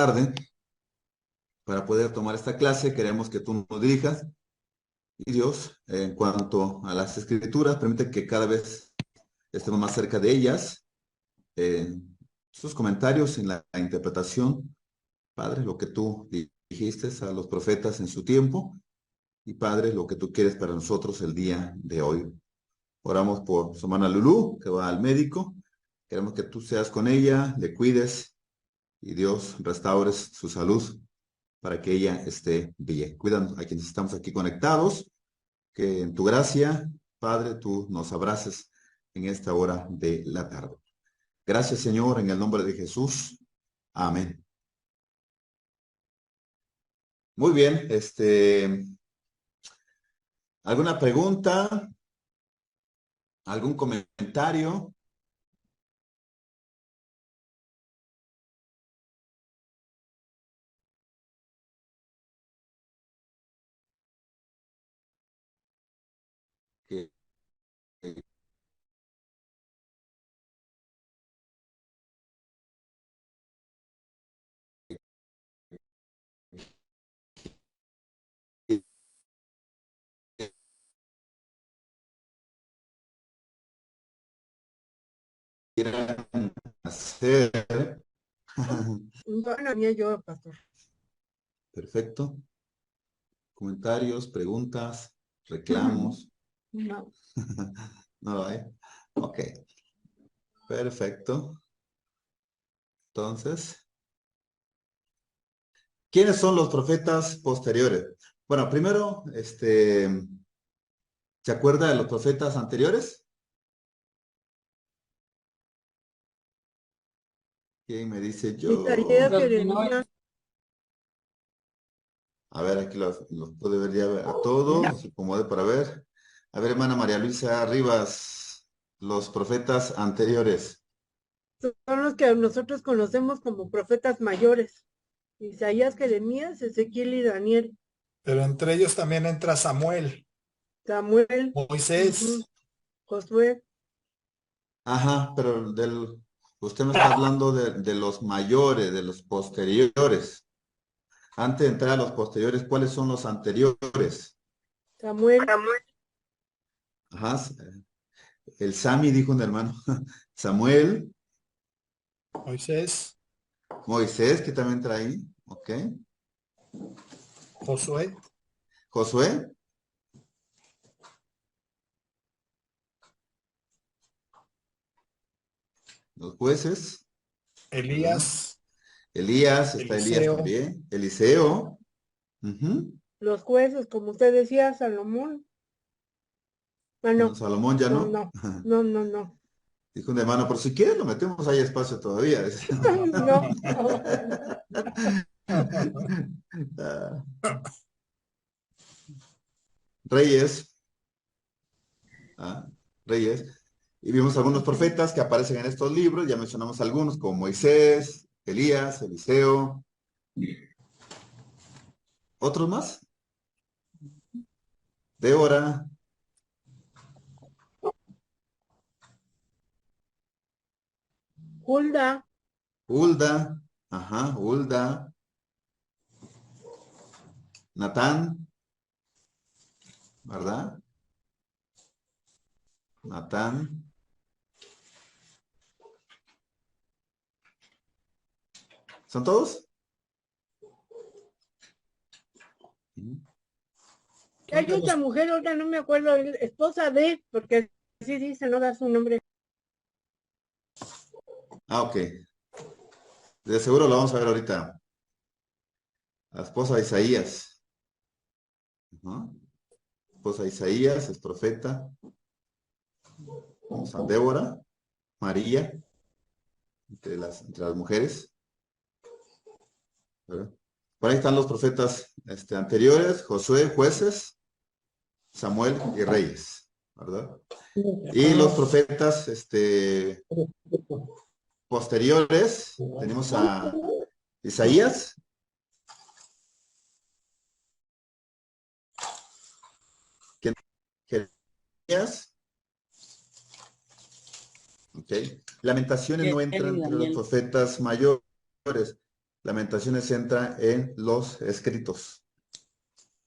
tarde para poder tomar esta clase. Queremos que tú nos dirijas. Y Dios, en cuanto a las escrituras, permite que cada vez estemos más cerca de ellas. Sus comentarios en la interpretación, Padre, lo que tú dijiste a los profetas en su tiempo. Y Padre, lo que tú quieres para nosotros el día de hoy. Oramos por su hermana Lulú, que va al médico. Queremos que tú seas con ella, le cuides y Dios restaures su salud para que ella esté bien. Cuídanos a quienes estamos aquí conectados, que en tu gracia, Padre, tú nos abraces en esta hora de la tarde. Gracias, Señor, en el nombre de Jesús. Amén. Muy bien, ¿alguna pregunta? ¿Algún comentario? Que quieran hacer. Bueno, ni yo, pastor. Perfecto. Comentarios, preguntas, reclamos. No. No lo hay. Ok, perfecto. Entonces, ¿quiénes son los profetas posteriores? Bueno, primero, ¿se acuerda de los profetas anteriores? ¿Quién me dice Isaías, yo? Jeremías. A ver, aquí los puede ver ya a todos, se acomode para ver. A ver, hermana María Luisa Rivas, los profetas anteriores. Son los que nosotros conocemos como profetas mayores. Isaías, Jeremías, Ezequiel y Daniel. Pero entre ellos también entra Samuel, Samuel, Moisés. Josué. Ajá, pero usted me está hablando de los mayores, de los posteriores. Antes de entrar a los posteriores, ¿cuáles son los anteriores? Samuel. Ajá, el Sami dijo un hermano. Samuel, Moisés, Moisés, que también trae, ok. Josué, Josué, los jueces, ¿verdad? Elías, Elías, está Elías Eliseo. también. Eliseo, ujú. Los jueces, como usted decía, Salomón. Ah, Bueno, no, Salomón ya no, no. no, no, no, no. Dijo un hermano, pero si quieres lo metemos ahí espacio todavía. No. Ah, Reyes, ah, Reyes. Y vimos algunos profetas que aparecen en estos libros, ya mencionamos algunos, como Moisés, Elías, Eliseo. ¿Otros más? Débora, Hulda, Hulda, ajá, Hulda, Natán, ¿verdad? Natán. ¿Son todos? hay otra mujer, otra no me acuerdo, esposa de, porque así dice, no da su nombre. Ah, ok. De seguro lo vamos a ver ahorita. La esposa de Isaías. Ajá. Esposa de Isaías, es profeta. Vamos a Débora, María, entre las mujeres. ¿Verdad? Por ahí están los profetas anteriores, Josué, jueces, Samuel y reyes, ¿verdad? Y los profetas posteriores, tenemos a Isaías, Jeremías, ok. Lamentaciones no entra entre los profetas mayores. Lamentaciones entra en los escritos.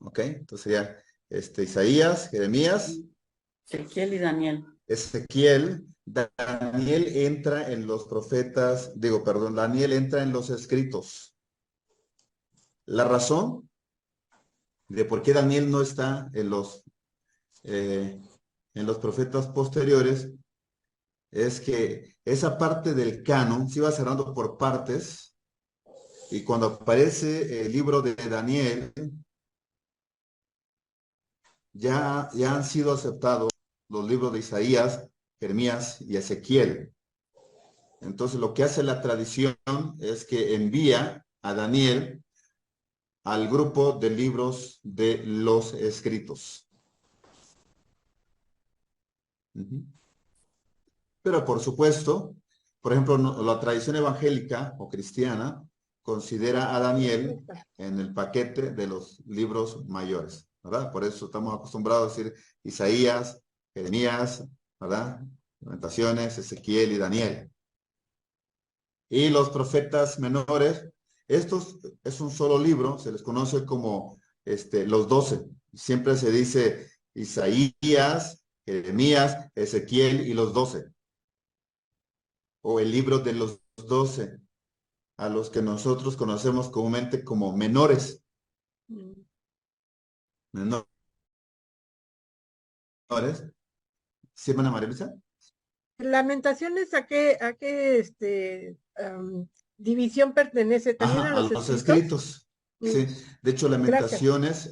¿Ok? Entonces sería Isaías, Jeremías, Ezequiel y Daniel. Ezequiel. Daniel entra en los profetas, Daniel entra en los escritos. La razón de por qué Daniel no está en los profetas posteriores es que esa parte del canon se iba cerrando por partes, y cuando aparece el libro de Daniel, ya han sido aceptados los libros de Isaías, Jeremías y Ezequiel. Entonces lo que hace la tradición es que envía a Daniel al grupo de libros de los escritos. Pero por supuesto, por ejemplo, la tradición evangélica o cristiana considera a Daniel en el paquete de los libros mayores, ¿verdad? Por eso estamos acostumbrados a decir Isaías, Jeremías, ¿verdad? Lamentaciones, Ezequiel y Daniel. Y los profetas menores, estos es un solo libro, se les conoce como los 12. Siempre se dice Isaías, Jeremías, Ezequiel y los 12. O el libro de los 12, a los que nosotros conocemos comúnmente como menores. Menores. ¿Sí, hermana María Luisa? Lamentaciones, ¿a qué división pertenece? ¿También Ajá, a los los escritos? Sí, de hecho, Lamentaciones,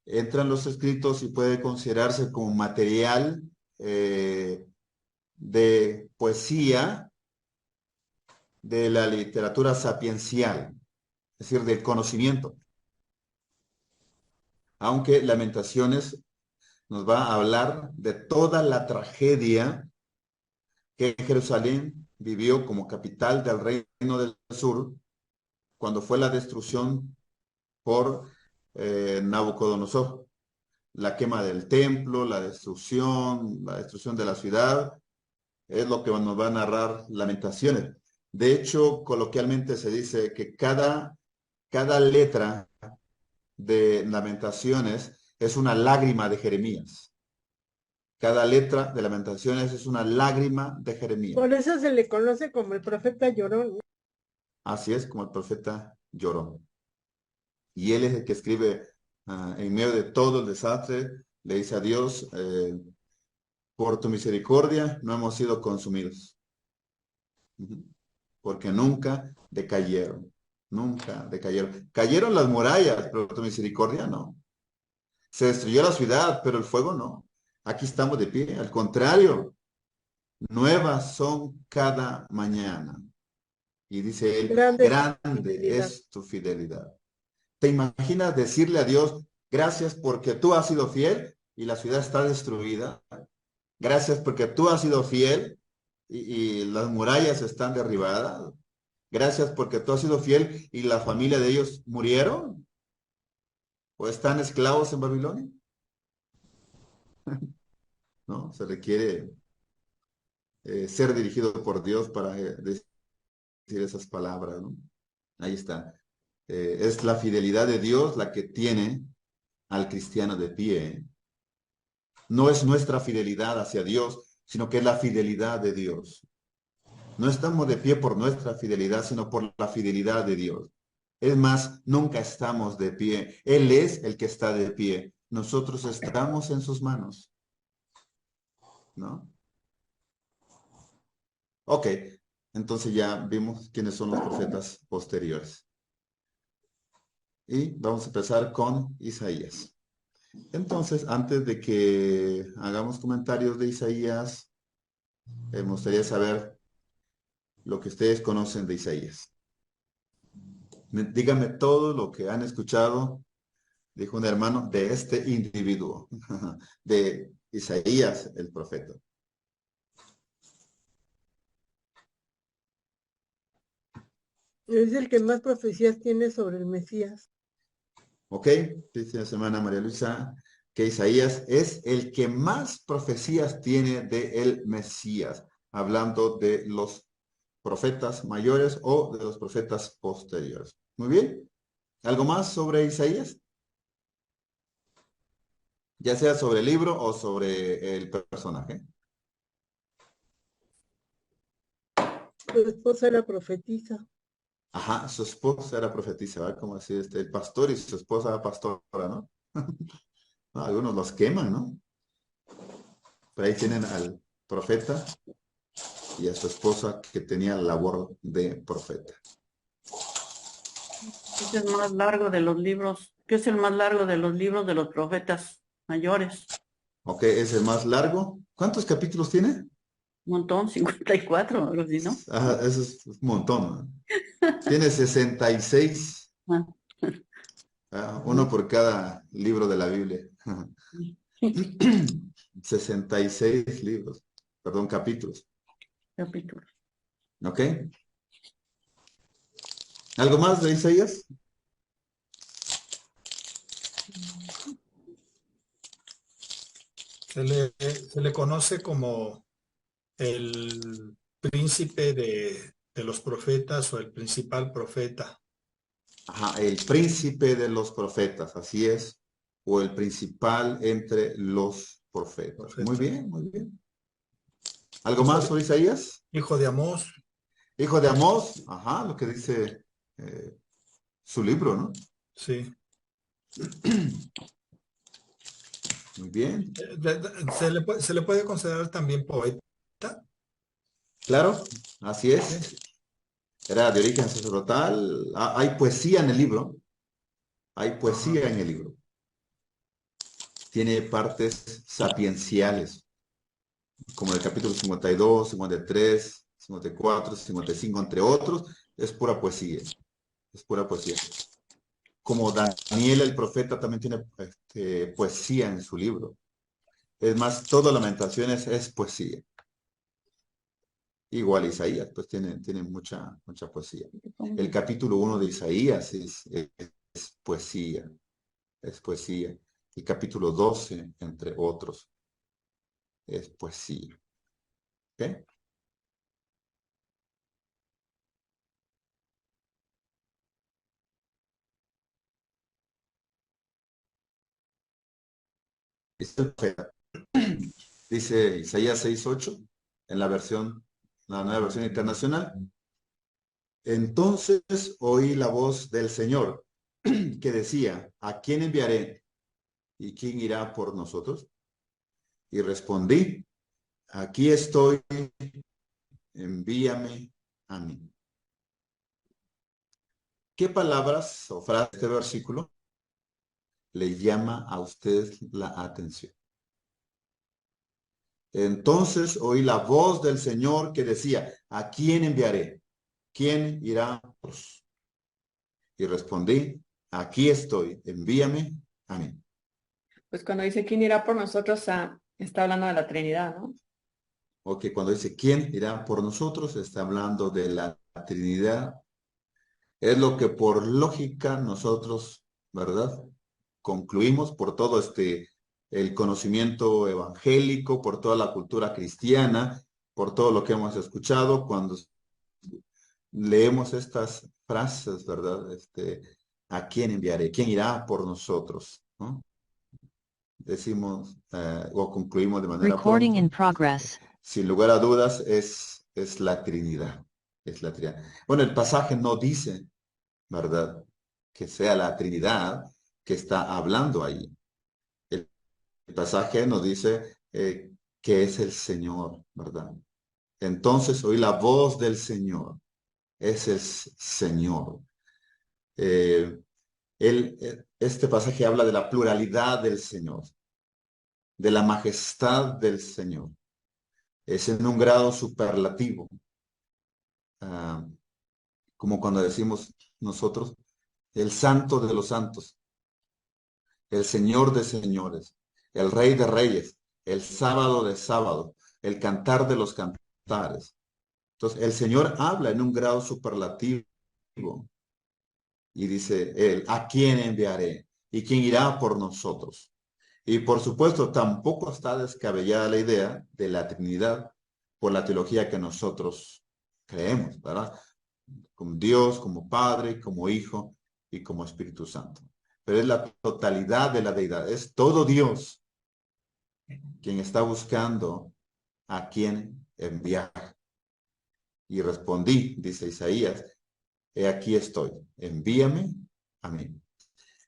entran los escritos y puede considerarse como material de poesía de la literatura sapiencial, es decir, del conocimiento. Aunque Lamentaciones nos va a hablar de toda la tragedia que Jerusalén vivió como capital del reino del sur cuando fue la destrucción por Nabucodonosor. La quema del templo, la destrucción de la ciudad, es lo que nos va a narrar Lamentaciones. De hecho, coloquialmente se dice que cada letra de Lamentaciones es una lágrima de Jeremías. Cada letra de Lamentaciones es una lágrima de Jeremías. Por eso se le conoce como el profeta llorón. Así es, como el profeta llorón. Y él es el que escribe en medio de todo el desastre, le dice a Dios, por tu misericordia no hemos sido consumidos. Porque nunca decayeron. Nunca decayeron. Cayeron las murallas, pero tu misericordia no. Se destruyó la ciudad, pero el fuego no. Aquí estamos de pie. Al contrario, nuevas son cada mañana. Y dice él, grande es tu fidelidad. ¿Te imaginas decirle a Dios, gracias porque tú has sido fiel y la ciudad está destruida? Gracias porque tú has sido fiel y las murallas están derribadas. Gracias porque tú has sido fiel y la familia de ellos murieron o están esclavos en Babilonia. ¿No? Se requiere ser dirigido por Dios para decir esas palabras, ¿no? Ahí está. Es la fidelidad de Dios la que tiene al cristiano de pie. No es nuestra fidelidad hacia Dios, sino que es la fidelidad de Dios. No estamos de pie por nuestra fidelidad, sino por la fidelidad de Dios. Es más, nunca estamos de pie. Él es el que está de pie. Nosotros estamos en sus manos. ¿No? Ok, entonces ya vimos quiénes son los profetas posteriores. Y vamos a empezar con Isaías. Entonces, antes de que hagamos comentarios de Isaías, me gustaría saber lo que ustedes conocen de Isaías. Díganme todo lo que han escuchado, dijo un hermano, de este individuo, de Isaías, el profeta. Es el que más profecías tiene sobre el Mesías. Ok, dice la hermana María Luisa, que Isaías es el que más profecías tiene de el Mesías, hablando de los profetas mayores o de los profetas posteriores. Muy bien. ¿Algo más sobre Isaías? Ya sea sobre el libro o sobre el personaje. Su esposa era profetisa. Ajá, su esposa era profetisa, ¿verdad? Como decir, el pastor y su esposa era pastora, ¿no? No, algunos los queman, ¿no? Pero ahí tienen al profeta y a su esposa que tenía la labor de profeta. Este es más largo de los libros. ¿Qué es el más largo de los libros de los profetas mayores? Ok, es el más largo. ¿Cuántos capítulos tiene? Un montón, 54, algo así, ¿no? Ajá, eso es un montón, ¿no? Tiene 66, Ah, uno por cada libro de la Biblia. 66 libros, perdón, capítulos. capítulo. ¿Ok? ¿Algo más de Isaías? Se le conoce como el príncipe de los profetas o el principal profeta. Ajá, el príncipe de los profetas, así es, o el principal entre los profetas. Muy Profeta. bien, muy bien. ¿Algo Hijo más de, sobre Isaías? hijo de Amós, Hijo de Amós, ajá, lo que dice su libro, ¿no? sí. Muy bien. Se le puede considerar también poeta, Claro, así ¿sí? es. Era de origen sacerdotal. Hay poesía en el libro. Hay Ajá. poesía en el libro. Tiene partes sapienciales, como el capítulo 52, 53, 54, 55, entre otros. Es pura poesía. Es pura poesía. Como Daniel el profeta también tiene poesía en su libro. Es más, todo Lamentaciones es poesía. Igual Isaías, pues tiene mucha poesía. El capítulo 1 de Isaías es poesía, es poesía. El capítulo 12, entre otros, es poesía. ¿Ok? Es el profeta. Dice Isaías 6:8 en la nueva versión internacional. Entonces oí la voz del Señor que decía, ¿a quién enviaré? ¿Y quién irá por nosotros? Y respondí, aquí estoy, envíame a mí. ¿Qué palabras o frases de este versículo le llama a usted la atención? Entonces oí la voz del Señor que decía, ¿a quién enviaré? ¿Quién irá? Y respondí, aquí estoy, envíame a mí. Pues cuando dice quién irá por nosotros, está hablando de la Trinidad, ¿no? O que cuando dice, ¿quién irá por nosotros? Está hablando de la Trinidad. Es lo que por lógica nosotros, ¿verdad? Concluimos por todo el conocimiento evangélico, por toda la cultura cristiana, por todo lo que hemos escuchado cuando leemos estas frases, ¿verdad? ¿A quién enviaré? ¿Quién irá por nosotros? ¿No? Decimos o concluimos de manera Recording in pronto. progress. Sin lugar a dudas es la Trinidad. Es la Trinidad. Bueno, el pasaje no dice, ¿verdad? Que sea la Trinidad que está hablando ahí. El pasaje nos dice que es el Señor, ¿verdad? Entonces oí la voz del Señor. Es el Señor. Eh, este pasaje habla de la pluralidad del Señor, de la majestad del Señor. Es en un grado superlativo, ah, como cuando decimos nosotros, el Santo de los Santos, el Señor de Señores, el Rey de Reyes, el Sábado de Sábado, el Cantar de los Cantares. Entonces, el Señor habla en un grado superlativo y dice él, ¿a quién enviaré? ¿Y quién irá por nosotros? Y por supuesto, tampoco está descabellada la idea de la Trinidad por la teología que nosotros Creemos, ¿verdad? Como Dios, como Padre, como Hijo y como Espíritu Santo. Pero es la totalidad de la deidad. Es todo Dios quien está buscando a quien enviar. Y respondí, dice Isaías, he aquí estoy, envíame a mí.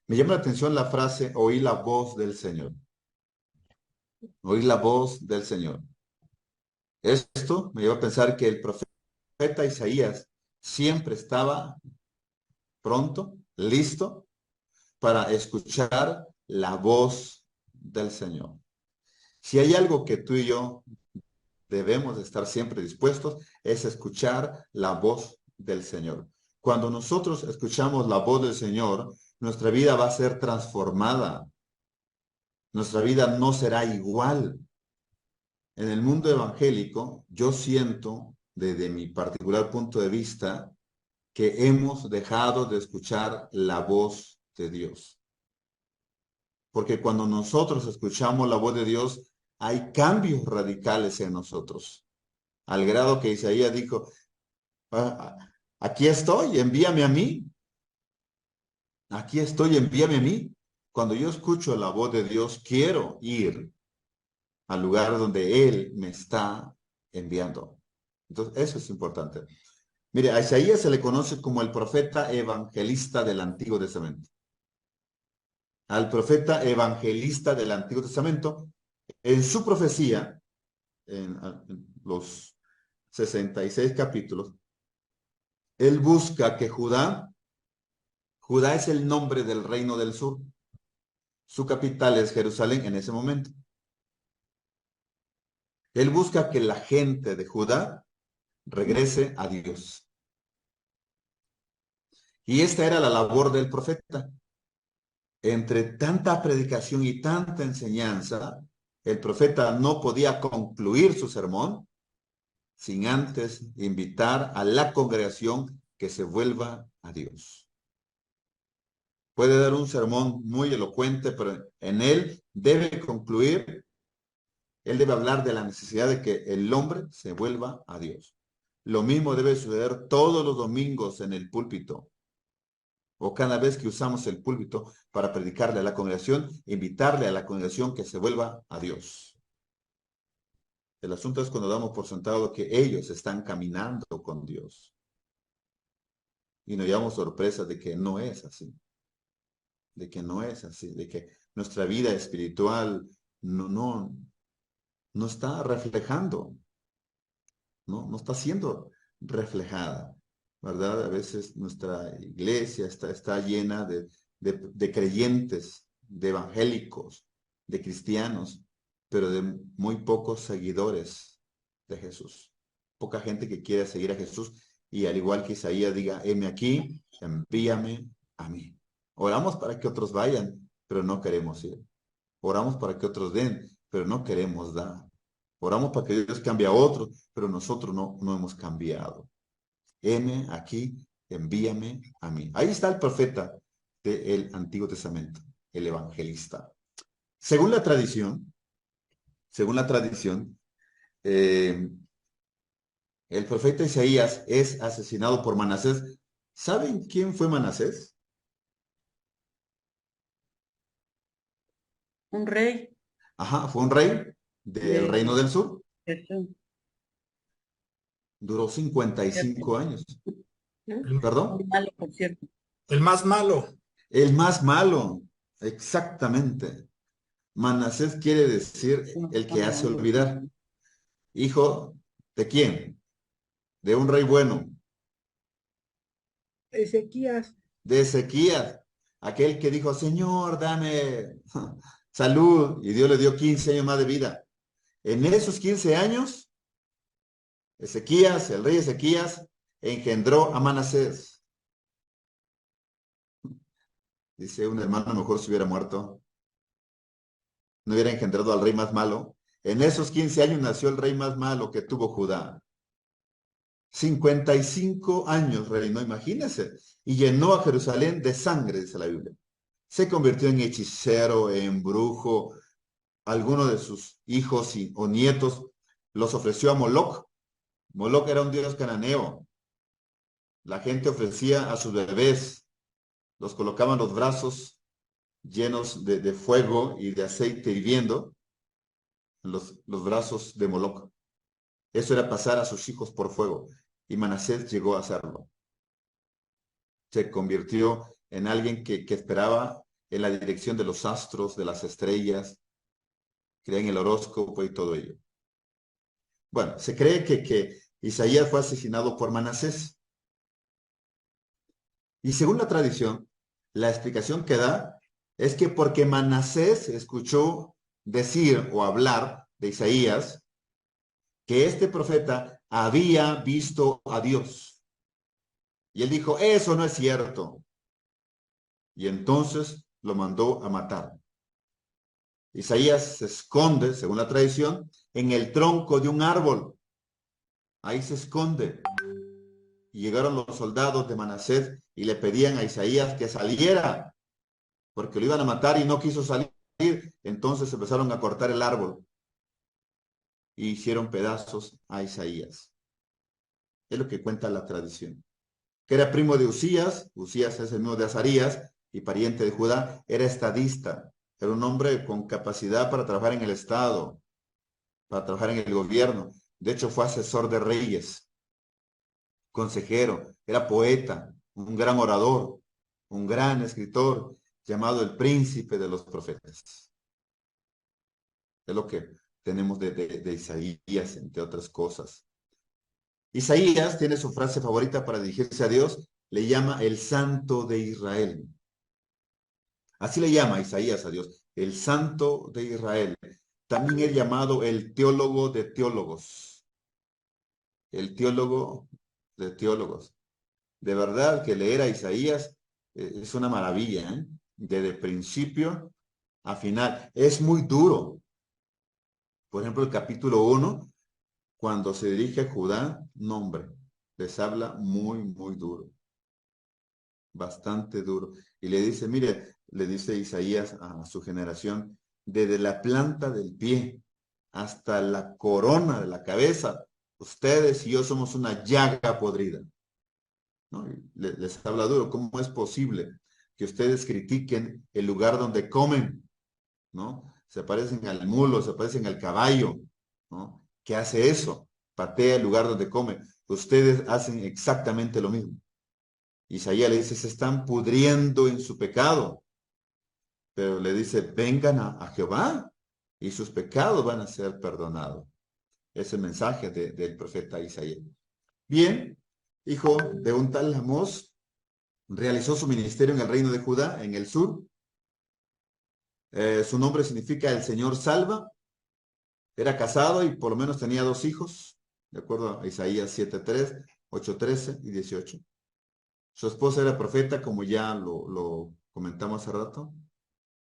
Me llama la atención la frase, oí la voz del Señor. Oí la voz del Señor. Esto me lleva a pensar que el profeta Isaías siempre estaba pronto, listo para escuchar la voz del Señor. Si hay algo que tú y yo debemos de estar siempre dispuestos, es escuchar la voz del Señor. Cuando nosotros escuchamos la voz del Señor, nuestra vida va a ser transformada. Nuestra vida no será igual. En el mundo evangélico, yo siento, desde mi particular punto de vista, que hemos dejado de escuchar la voz de Dios. Porque cuando nosotros escuchamos la voz de Dios, hay cambios radicales en nosotros. Al grado que Isaías dijo, aquí estoy, envíame a mí. Aquí estoy, envíame a mí. Cuando yo escucho la voz de Dios, quiero ir al lugar donde Él me está enviando. Entonces, eso es importante. Mire, a Isaías se le conoce como el profeta evangelista del Antiguo Testamento. Al profeta evangelista del Antiguo Testamento, en su profecía, en los 66 capítulos, él busca que Judá es el nombre del reino del sur. Su capital es Jerusalén en ese momento. Él busca que la gente de Judá regrese a Dios. Y esta era la labor del profeta. Entre tanta predicación y tanta enseñanza, el profeta no podía concluir su sermón sin antes invitar a la congregación que se vuelva a Dios. Puede dar un sermón muy elocuente, pero en él debe concluir, él debe hablar de la necesidad de que el hombre se vuelva a Dios. Lo mismo debe suceder todos los domingos en el púlpito, o cada vez que usamos el púlpito para predicarle a la congregación, invitarle a la congregación que se vuelva a Dios. El asunto es cuando damos por sentado que ellos están caminando con Dios. Y nos llevamos sorpresa de que no es así. De que no es así. De que nuestra vida espiritual no está reflejando. No está siendo reflejada. ¿Verdad? A veces nuestra iglesia está llena de creyentes, de evangélicos, de cristianos, pero de muy pocos seguidores de Jesús. Poca gente que quiere seguir a Jesús y al igual que Isaías diga, heme aquí, envíame a mí. Oramos para que otros vayan, pero no queremos ir. Oramos para que otros den, pero no queremos dar. Oramos para que Dios cambie a otros, pero nosotros no hemos cambiado. Heme aquí, envíame a mí. Ahí está el profeta del Antiguo Testamento, el evangelista. Según la tradición, el profeta Isaías es asesinado por Manasés. ¿Saben quién fue Manasés? Un rey. Ajá, fue un rey del reino del sur. Jesús. Duró 55 años. ¿no? ¿Perdón? Muy malo, por cierto. El más malo. El más malo, exactamente. Manasés quiere decir el que hace olvidar. ¿Hijo de quién? De un rey bueno. Ezequías. De Ezequías. Aquel que dijo, Señor, dame salud. Y Dios le dio 15 años más de vida. En esos 15 años, Ezequías, el rey Ezequías, engendró a Manasés. Dice un hermano, mejor si hubiera muerto. No hubiera engendrado al rey más malo. En esos 15 años nació el rey más malo que tuvo Judá. 55 años reinó, imagínense. Y llenó a Jerusalén de sangre, dice la Biblia. Se convirtió en hechicero, en brujo. Algunos de sus hijos o nietos los ofreció a Moloch. Moloc era un dios cananeo. La gente ofrecía a sus bebés, los colocaban los brazos llenos de fuego y de aceite hirviendo, los brazos de Moloc. Eso era pasar a sus hijos por fuego. Y Manasés llegó a hacerlo. Se convirtió en alguien que esperaba en la dirección de los astros, de las estrellas, creía en el horóscopo y todo ello. Bueno, se cree que Isaías fue asesinado por Manasés. Y según la tradición, la explicación que da es que porque Manasés escuchó decir o hablar de Isaías que este profeta había visto a Dios. Y él dijo, eso no es cierto. Y entonces lo mandó a matar. Isaías se esconde, según la tradición, en el tronco de un árbol. Ahí se esconde. Y llegaron los soldados de Manasés y le pedían a Isaías que saliera, porque lo iban a matar y no quiso salir. Entonces empezaron a cortar el árbol y hicieron pedazos a Isaías. Es lo que cuenta la tradición. Que era primo de Usías es el mismo de Azarías y pariente de Judá, era estadista, era un hombre con capacidad para trabajar en el Estado, para trabajar en el gobierno. De hecho, fue asesor de reyes, consejero, era poeta, un gran orador, un gran escritor, llamado el príncipe de los profetas. Es lo que tenemos de Isaías, entre otras cosas. Isaías tiene su frase favorita para dirigirse a Dios, le llama el Santo de Israel. Así le llama Isaías a Dios, el Santo de Israel. También es llamado el teólogo de teólogos. El teólogo de teólogos. De verdad que leer a Isaías es una maravilla, ¿eh? Desde principio a final. Es muy duro. Por ejemplo, el capítulo 1, cuando se dirige a Judá, nombre, les habla muy duro. Bastante duro. Y le dice, mire, le dice Isaías a su generación, desde la planta del pie hasta la corona de la cabeza, ustedes y yo somos una llaga podrida. ¿No? Les habla duro. ¿Cómo es posible que ustedes critiquen el lugar donde comen? ¿No? Se parecen al mulo, se parecen al caballo, ¿no? ¿Qué hace eso? Patea el lugar donde come. Ustedes hacen exactamente lo mismo. Isaías le dice, se están pudriendo en su pecado. Pero le dice, vengan a Jehová y sus pecados van a ser perdonados. Es el mensaje del profeta Isaías. Bien, hijo de un tal Amós, realizó su ministerio en el reino de Judá, en el sur. Su nombre significa el Señor salva. Era casado y por lo menos tenía 2 hijos, de acuerdo a Isaías 7:3, 8:13 y 18. Su esposa era profeta, como ya lo comentamos hace rato.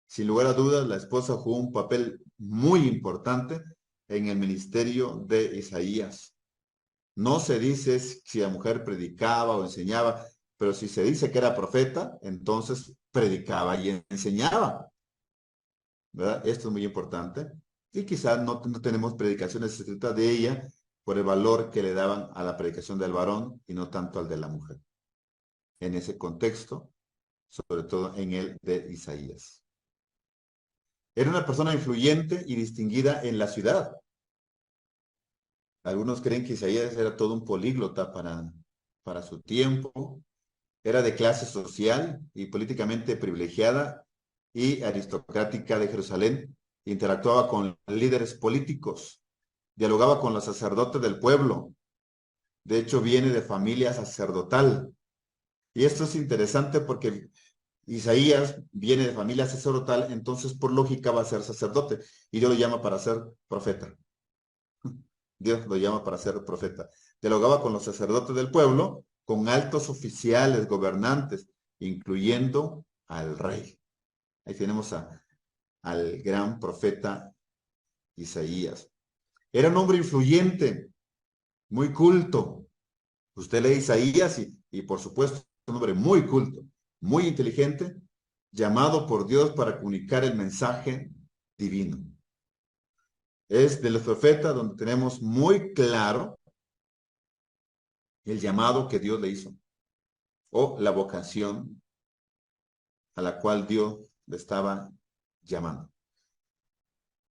Sin lugar a dudas, la esposa jugó un papel muy importante en el ministerio de Isaías. No se dice si la mujer predicaba o enseñaba, pero si se dice que era profeta, entonces predicaba y enseñaba. ¿Verdad? Esto es muy importante. Y quizás no tenemos predicaciones escritas de ella por el valor que le daban a la predicación del varón y no tanto al de la mujer. En ese contexto, sobre todo en el de Isaías. Era una persona influyente y distinguida en la ciudad. Algunos creen que Isaías era todo un políglota para su tiempo. Era de clase social y políticamente privilegiada y aristocrática de Jerusalén. Interactuaba con líderes políticos. Dialogaba con los sacerdotes del pueblo. De hecho, viene de familia sacerdotal. Y esto es interesante porque Isaías viene de familia sacerdotal, entonces por lógica va a ser sacerdote. Y Dios lo llama para ser profeta. Dios lo llama para ser profeta. Dialogaba con los sacerdotes del pueblo, con altos oficiales, gobernantes, incluyendo al rey. Ahí tenemos al gran profeta Isaías. Era un hombre influyente, muy culto. Usted lee Isaías y por supuesto, un hombre muy culto, muy inteligente, llamado por Dios para comunicar el mensaje divino. Es de los profetas donde tenemos muy claro el llamado que Dios le hizo o la vocación a la cual Dios le estaba llamando.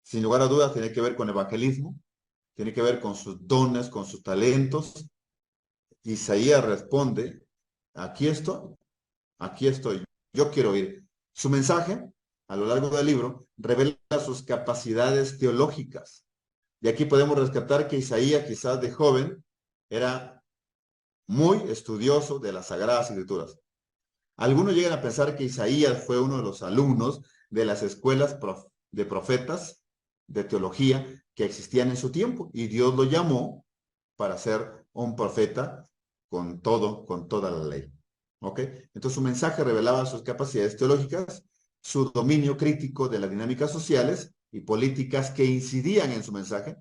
Sin lugar a dudas, tiene que ver con evangelismo, tiene que ver con sus dones, con sus talentos. Isaías responde, aquí estoy, yo quiero ir. Su mensaje, a lo largo del libro, revela sus capacidades teológicas. Y aquí podemos rescatar que Isaías, quizás de joven, era muy estudioso de las Sagradas Escrituras. Algunos llegan a pensar que Isaías fue uno de los alumnos de las escuelas de profetas de teología que existían en su tiempo, y Dios lo llamó para ser un profeta con toda la ley. ¿Ok? Entonces su mensaje revelaba sus capacidades teológicas, su dominio crítico de las dinámicas sociales y políticas que incidían en su mensaje,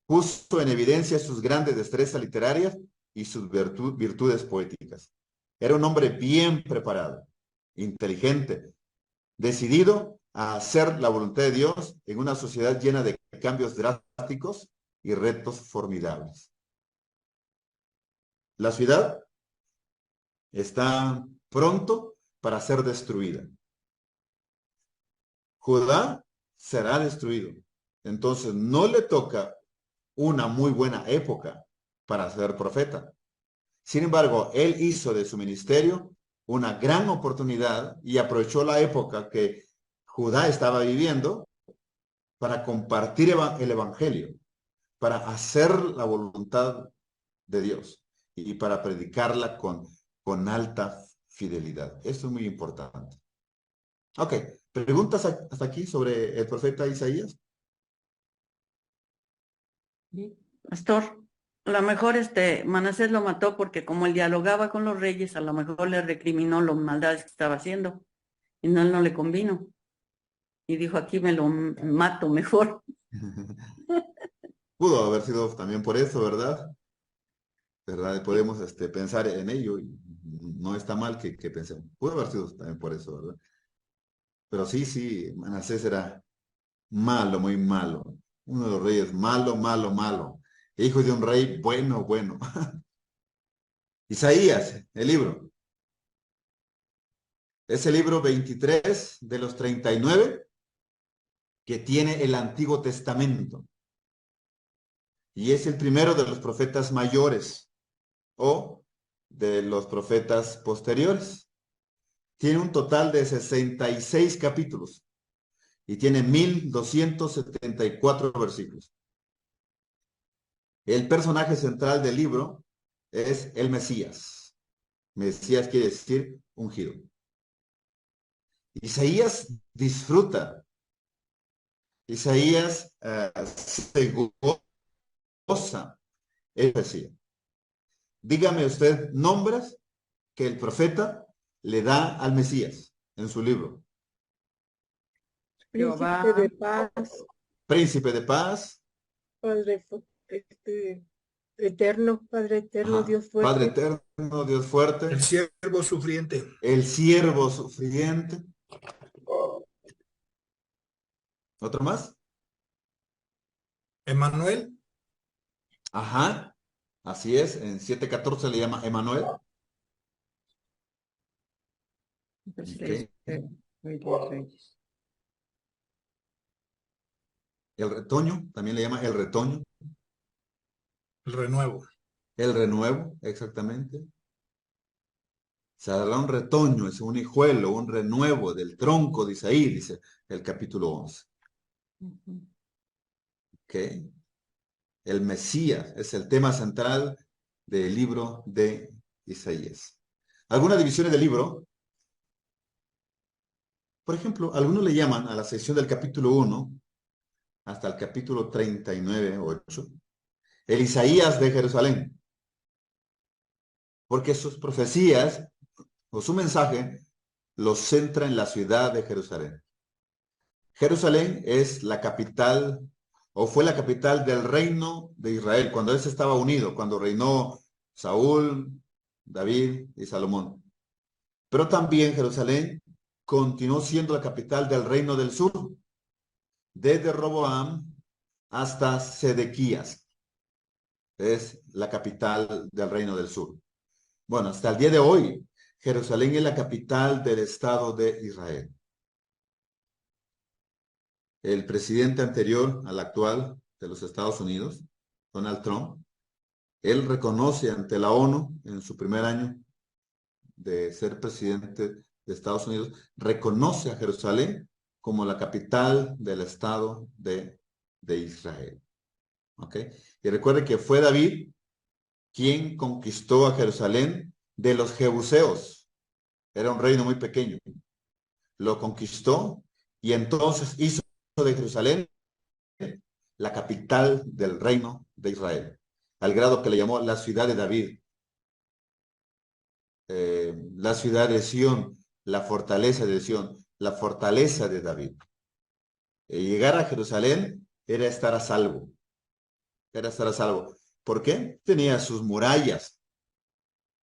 puso en evidencia sus grandes destrezas literarias y sus virtudes poéticas. Era un hombre bien preparado, inteligente, decidido a hacer la voluntad de Dios en una sociedad llena de cambios drásticos y retos formidables. La ciudad está pronto para ser destruida. Judá será destruido. Entonces no le toca una muy buena época para ser profeta. Sin embargo, él hizo de su ministerio una gran oportunidad y aprovechó la época que Judá estaba viviendo para compartir el evangelio, para hacer la voluntad de Dios y para predicarla con alta fidelidad. Esto es muy importante. Ok, ¿preguntas hasta aquí sobre el profeta Isaías? Pastor, a lo mejor Manasés lo mató porque como él dialogaba con los reyes, a lo mejor le recriminó las maldades que estaba haciendo y no, él no le convino. Y dijo, aquí me lo mato mejor. Pudo haber sido también por eso, ¿verdad? ¿Verdad? Podemos pensar en ello y no está mal que pensemos. Pudo haber sido también por eso, ¿verdad? Pero sí, Manasés era malo, muy malo. Uno de los reyes malo, malo, malo. Hijo de un rey bueno, bueno. Isaías, el libro. Es el libro 23 de los 39 que tiene el Antiguo Testamento. Y es el primero de los profetas mayores o de los profetas posteriores. Tiene un total de 66 capítulos y tiene 1274 versículos. El personaje central del libro es el Mesías. Mesías quiere decir ungido. Isaías disfruta. Isaías se goza. Es decir, dígame usted nombres que el profeta le da al Mesías en su libro. Príncipe de paz, Príncipe de paz. Padre eterno, Padre eterno, Ajá. Dios Padre fuerte. eterno, Dios fuerte. El siervo sufriente. El siervo sufriente. ¿Otro más? Emmanuel. Ajá. Así es. En 7:14 le llama Emmanuel. Okay. El retoño, también le llama el retoño. El renuevo. El renuevo, exactamente. Saldrá un retoño, es un hijuelo, un renuevo del tronco de Isaí, dice el capítulo 11. Ok. El Mesías es el tema central del libro de Isaías. Algunas divisiones del libro, por ejemplo, algunos le llaman a la sección del capítulo 1 hasta el capítulo 39:8, el Isaías de Jerusalén, porque sus profecías o su mensaje los centra en la ciudad de Jerusalén. Jerusalén es la capital o fue la capital del reino de Israel cuando éste estaba unido, cuando reinó Saúl, David y Salomón. Pero también Jerusalén continuó siendo la capital del reino del sur, desde Roboam hasta Sedequías. es la capital del Reino del Sur. Bueno, hasta el día de hoy, Jerusalén es la capital del Estado de Israel. El presidente anterior al actual de los Estados Unidos, Donald Trump, él reconoce ante la ONU en su primer año de ser presidente de Estados Unidos, reconoce a Jerusalén como la capital del Estado de Israel. ¿Ok? Y recuerde que fue David quien conquistó a Jerusalén de los jebuseos. Era un reino muy pequeño. Lo conquistó y entonces hizo de Jerusalén la capital del reino de Israel, al grado que le llamó la ciudad de David, la ciudad de Sión, la fortaleza de Sión, la fortaleza de David. Llegar a Jerusalén era estar a salvo, era estar a salvo. ¿Por qué? Tenía sus murallas,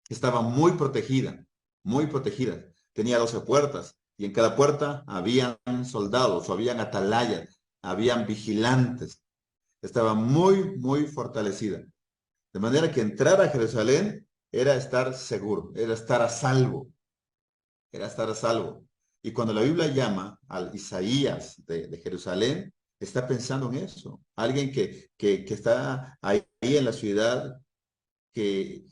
estaba muy protegida, muy protegida. Tenía 12 puertas y en cada puerta habían soldados o habían atalayas, habían vigilantes. Estaba muy, muy fortalecida. De manera que entrar a Jerusalén era estar seguro, era estar a salvo, era estar a salvo. Y cuando la Biblia llama al Isaías de Jerusalén, está pensando en eso. Alguien que está ahí en la ciudad que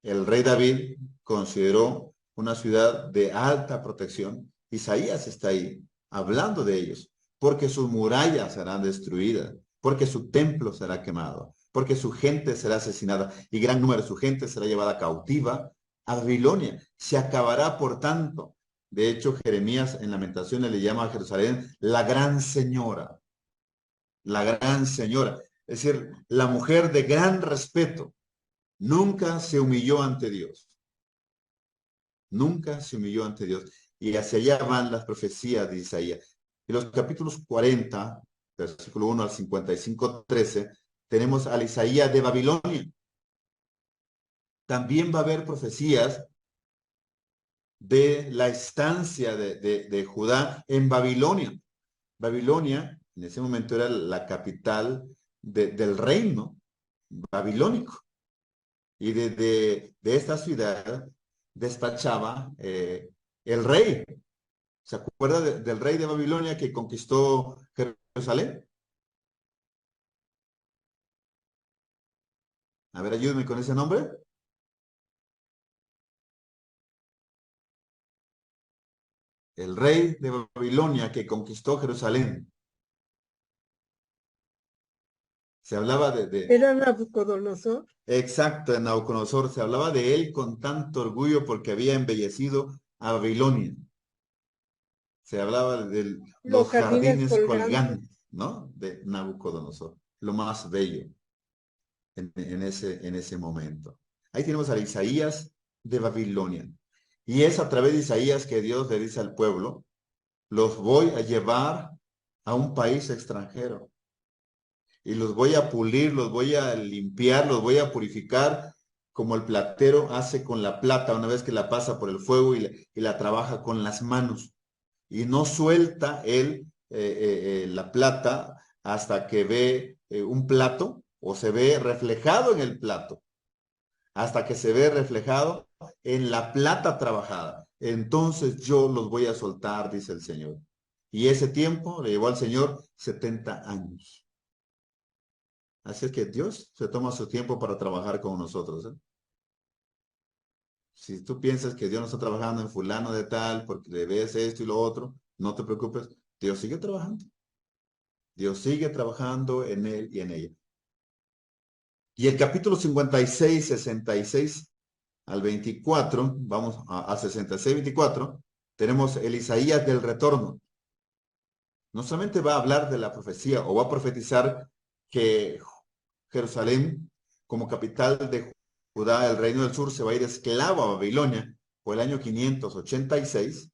el rey David consideró una ciudad de alta protección. Isaías está ahí hablando de ellos, porque sus murallas serán destruidas, porque su templo será quemado, porque su gente será asesinada y gran número de su gente será llevada cautiva a Babilonia. Se acabará, por tanto. De hecho, Jeremías en Lamentaciones le llama a Jerusalén la gran señora, la gran señora, es decir, la mujer de gran respeto. Nunca se humilló ante Dios. Nunca se humilló ante Dios. Y hacia allá van las profecías de Isaías. En los capítulos 40, versículo 1 al 55, 13, tenemos al Isaías de Babilonia. También va a haber profecías de la estancia de Judá en Babilonia. Babilonia, en ese momento, era la capital del reino babilónico. Y de esta ciudad despachaba el rey. ¿Se acuerda del rey de Babilonia que conquistó Jerusalén? A ver, ayúdeme con ese nombre. El rey de Babilonia que conquistó Jerusalén. Se hablaba Era Nabucodonosor. Exacto, de Nabucodonosor. Se hablaba de él con tanto orgullo porque había embellecido a Babilonia. Se hablaba de los Los jardines jardines colgantes. colgantes, ¿no? De Nabucodonosor. Lo más bello en ese momento. Ahí tenemos a Isaías de Babilonia. Y es a través de Isaías que Dios le dice al pueblo, los voy a llevar a un país extranjero. Y los voy a pulir, los voy a limpiar, los voy a purificar, como el platero hace con la plata una vez que la pasa por el fuego y la trabaja con las manos. Y no suelta él la plata hasta que ve un plato o se ve reflejado en el plato, hasta que se ve reflejado en la plata trabajada. Entonces yo los voy a soltar, dice el Señor. Y ese tiempo le llevó al Señor 70 años. Así es que Dios se toma su tiempo para trabajar con nosotros. Si tú piensas que Dios no está trabajando en fulano de tal, porque le ves esto y lo otro, no te preocupes. Dios sigue trabajando. Dios sigue trabajando en él y en ella. Y el capítulo 56, 66 al 24, vamos a 66, 24, tenemos el Isaías del retorno. No solamente va a hablar de la profecía o va a profetizar que Jerusalén, como capital de Judá, el reino del sur, se va a ir esclavo a Babilonia por el año 586,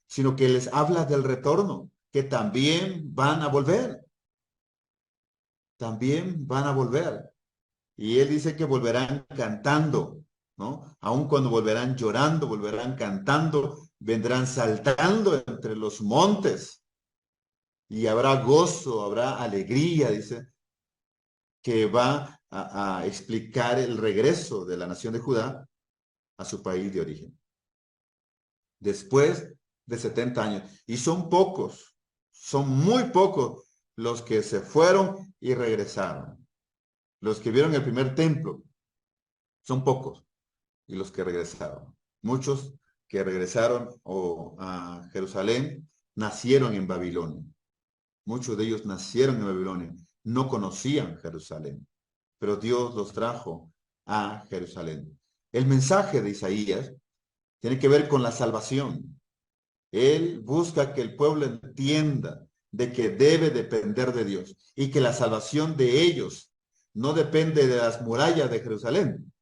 sino que les habla del retorno, que también van a volver. También van a volver. Y él dice que volverán cantando, ¿no? Aun cuando volverán llorando, volverán cantando, vendrán saltando entre los montes y habrá gozo, habrá alegría, dice, que va a explicar el regreso de la nación de Judá a su país de origen. Después de 70 años. Y son pocos, son muy pocos los que se fueron y regresaron. Los que vieron el primer templo, son pocos. Y los que regresaron. Muchos que regresaron a Jerusalén nacieron en Babilonia. Muchos de ellos nacieron en Babilonia. No conocían Jerusalén. Pero Dios los trajo a Jerusalén. El mensaje de Isaías tiene que ver con la salvación. Él busca que el pueblo entienda de que debe depender de Dios y que la salvación de ellos no depende de las murallas de Jerusalén,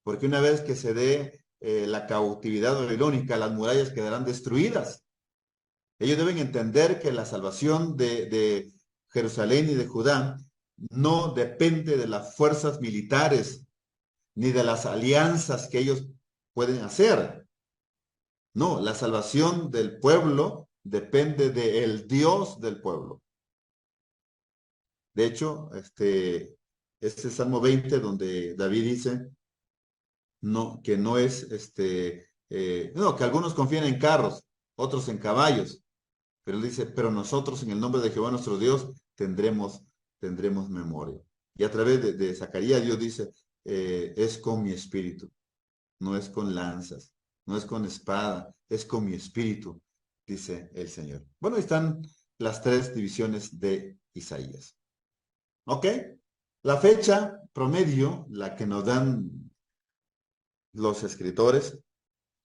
porque una vez que se dé la cautividad babilónica, las murallas quedarán destruidas. Ellos deben entender que la salvación de Jerusalén y de Judá no depende de las fuerzas militares ni de las alianzas que ellos pueden hacer. No, la salvación del pueblo depende del Dios del pueblo. De hecho, este Salmo 20 donde David dice que no es, que algunos confían en carros, otros en caballos, pero él dice, pero nosotros en el nombre de Jehová nuestro Dios tendremos memoria. Y a través de Zacarías Dios dice, es con mi espíritu, no es con lanzas, no es con espada, es con mi espíritu, dice el Señor. Bueno, ahí están las tres divisiones de Isaías. ¿Ok? La fecha promedio, la que nos dan los escritores,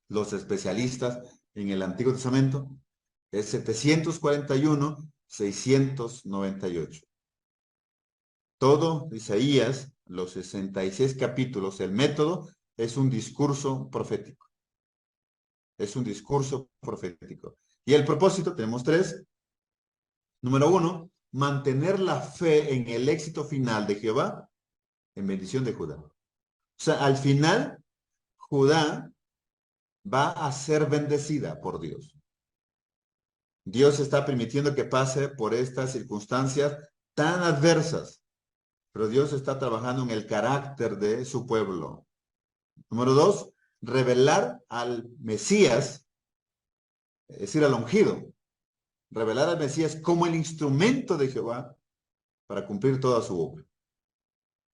los especialistas en el Antiguo Testamento, es 741-698. Todo Isaías, los 66 capítulos, el método es un discurso profético. Es un discurso profético. Y el propósito, tenemos tres. Número 1, mantener la fe en el éxito final de Jehová en bendición de Judá. O sea, al final, Judá va a ser bendecida por Dios. Dios está permitiendo que pase por estas circunstancias tan adversas, pero Dios está trabajando en el carácter de su pueblo. Número 2, revelar al Mesías, es decir, al ungido. Revelar al Mesías como el instrumento de Jehová para cumplir toda su obra.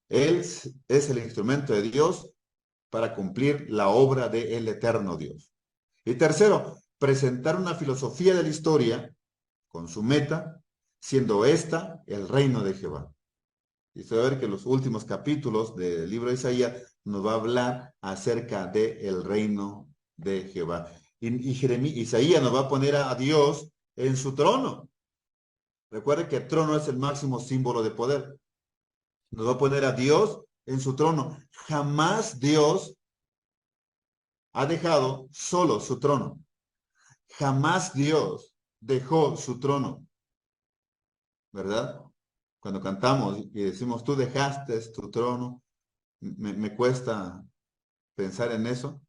Él es el instrumento de Dios para cumplir la obra del eterno Dios. Y tercero, presentar una filosofía de la historia con su meta, siendo esta el reino de Jehová. Y usted va a ver que los últimos capítulos del libro de Isaías nos va a hablar acerca del reino de Jehová. Isaías nos va a poner a Dios en su trono. Recuerde que el trono es el máximo símbolo de poder. Nos va a poner a Dios en su trono. Jamás Dios ha dejado solo su trono. Jamás Dios dejó su trono. ¿Verdad? Cuando cantamos y decimos, tú dejaste tu trono, me cuesta pensar en eso.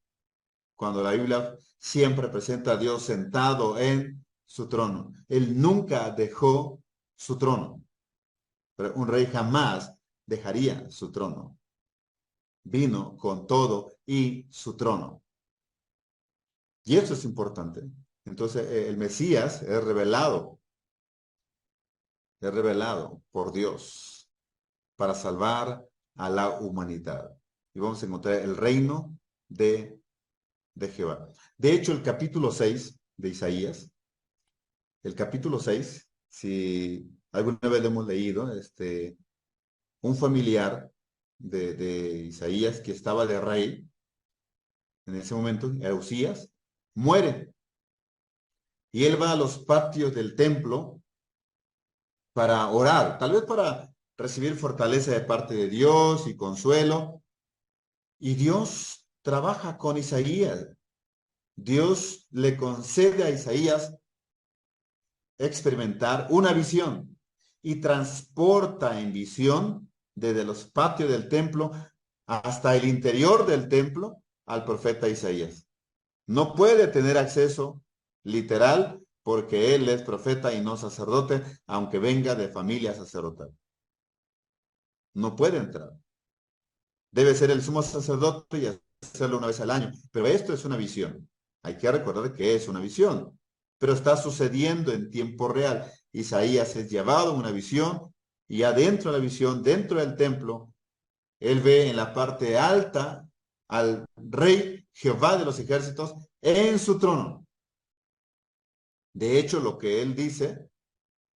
Cuando la Biblia siempre presenta a Dios sentado en su trono. Él nunca dejó su trono. Pero un rey jamás dejaría su trono. Vino con todo y su trono. Y eso es importante. Entonces, el Mesías es revelado por Dios para salvar a la humanidad. Y vamos a encontrar el reino de Jehová. De hecho, el capítulo 6 de Isaías, el capítulo 6, si alguna vez lo hemos leído, un familiar de Isaías que estaba de rey en ese momento, Usías, muere. Y él va a los patios del templo para orar, tal vez para recibir fortaleza de parte de Dios y consuelo. Y Dios trabaja con Isaías. Dios le concede a Isaías experimentar una visión y transporta en visión desde los patios del templo hasta el interior del templo al profeta Isaías. No puede tener acceso literal porque él es profeta y no sacerdote, aunque venga de familia sacerdotal. No puede entrar. debe ser el sumo sacerdote y hacerlo una vez al año. Pero esto es una visión. Hay que recordar que es una visión, pero está sucediendo en tiempo real. Isaías es llevado a una visión y adentro de la visión, dentro del templo, él ve en la parte alta al rey Jehová de los ejércitos en su trono. De hecho, lo que él dice,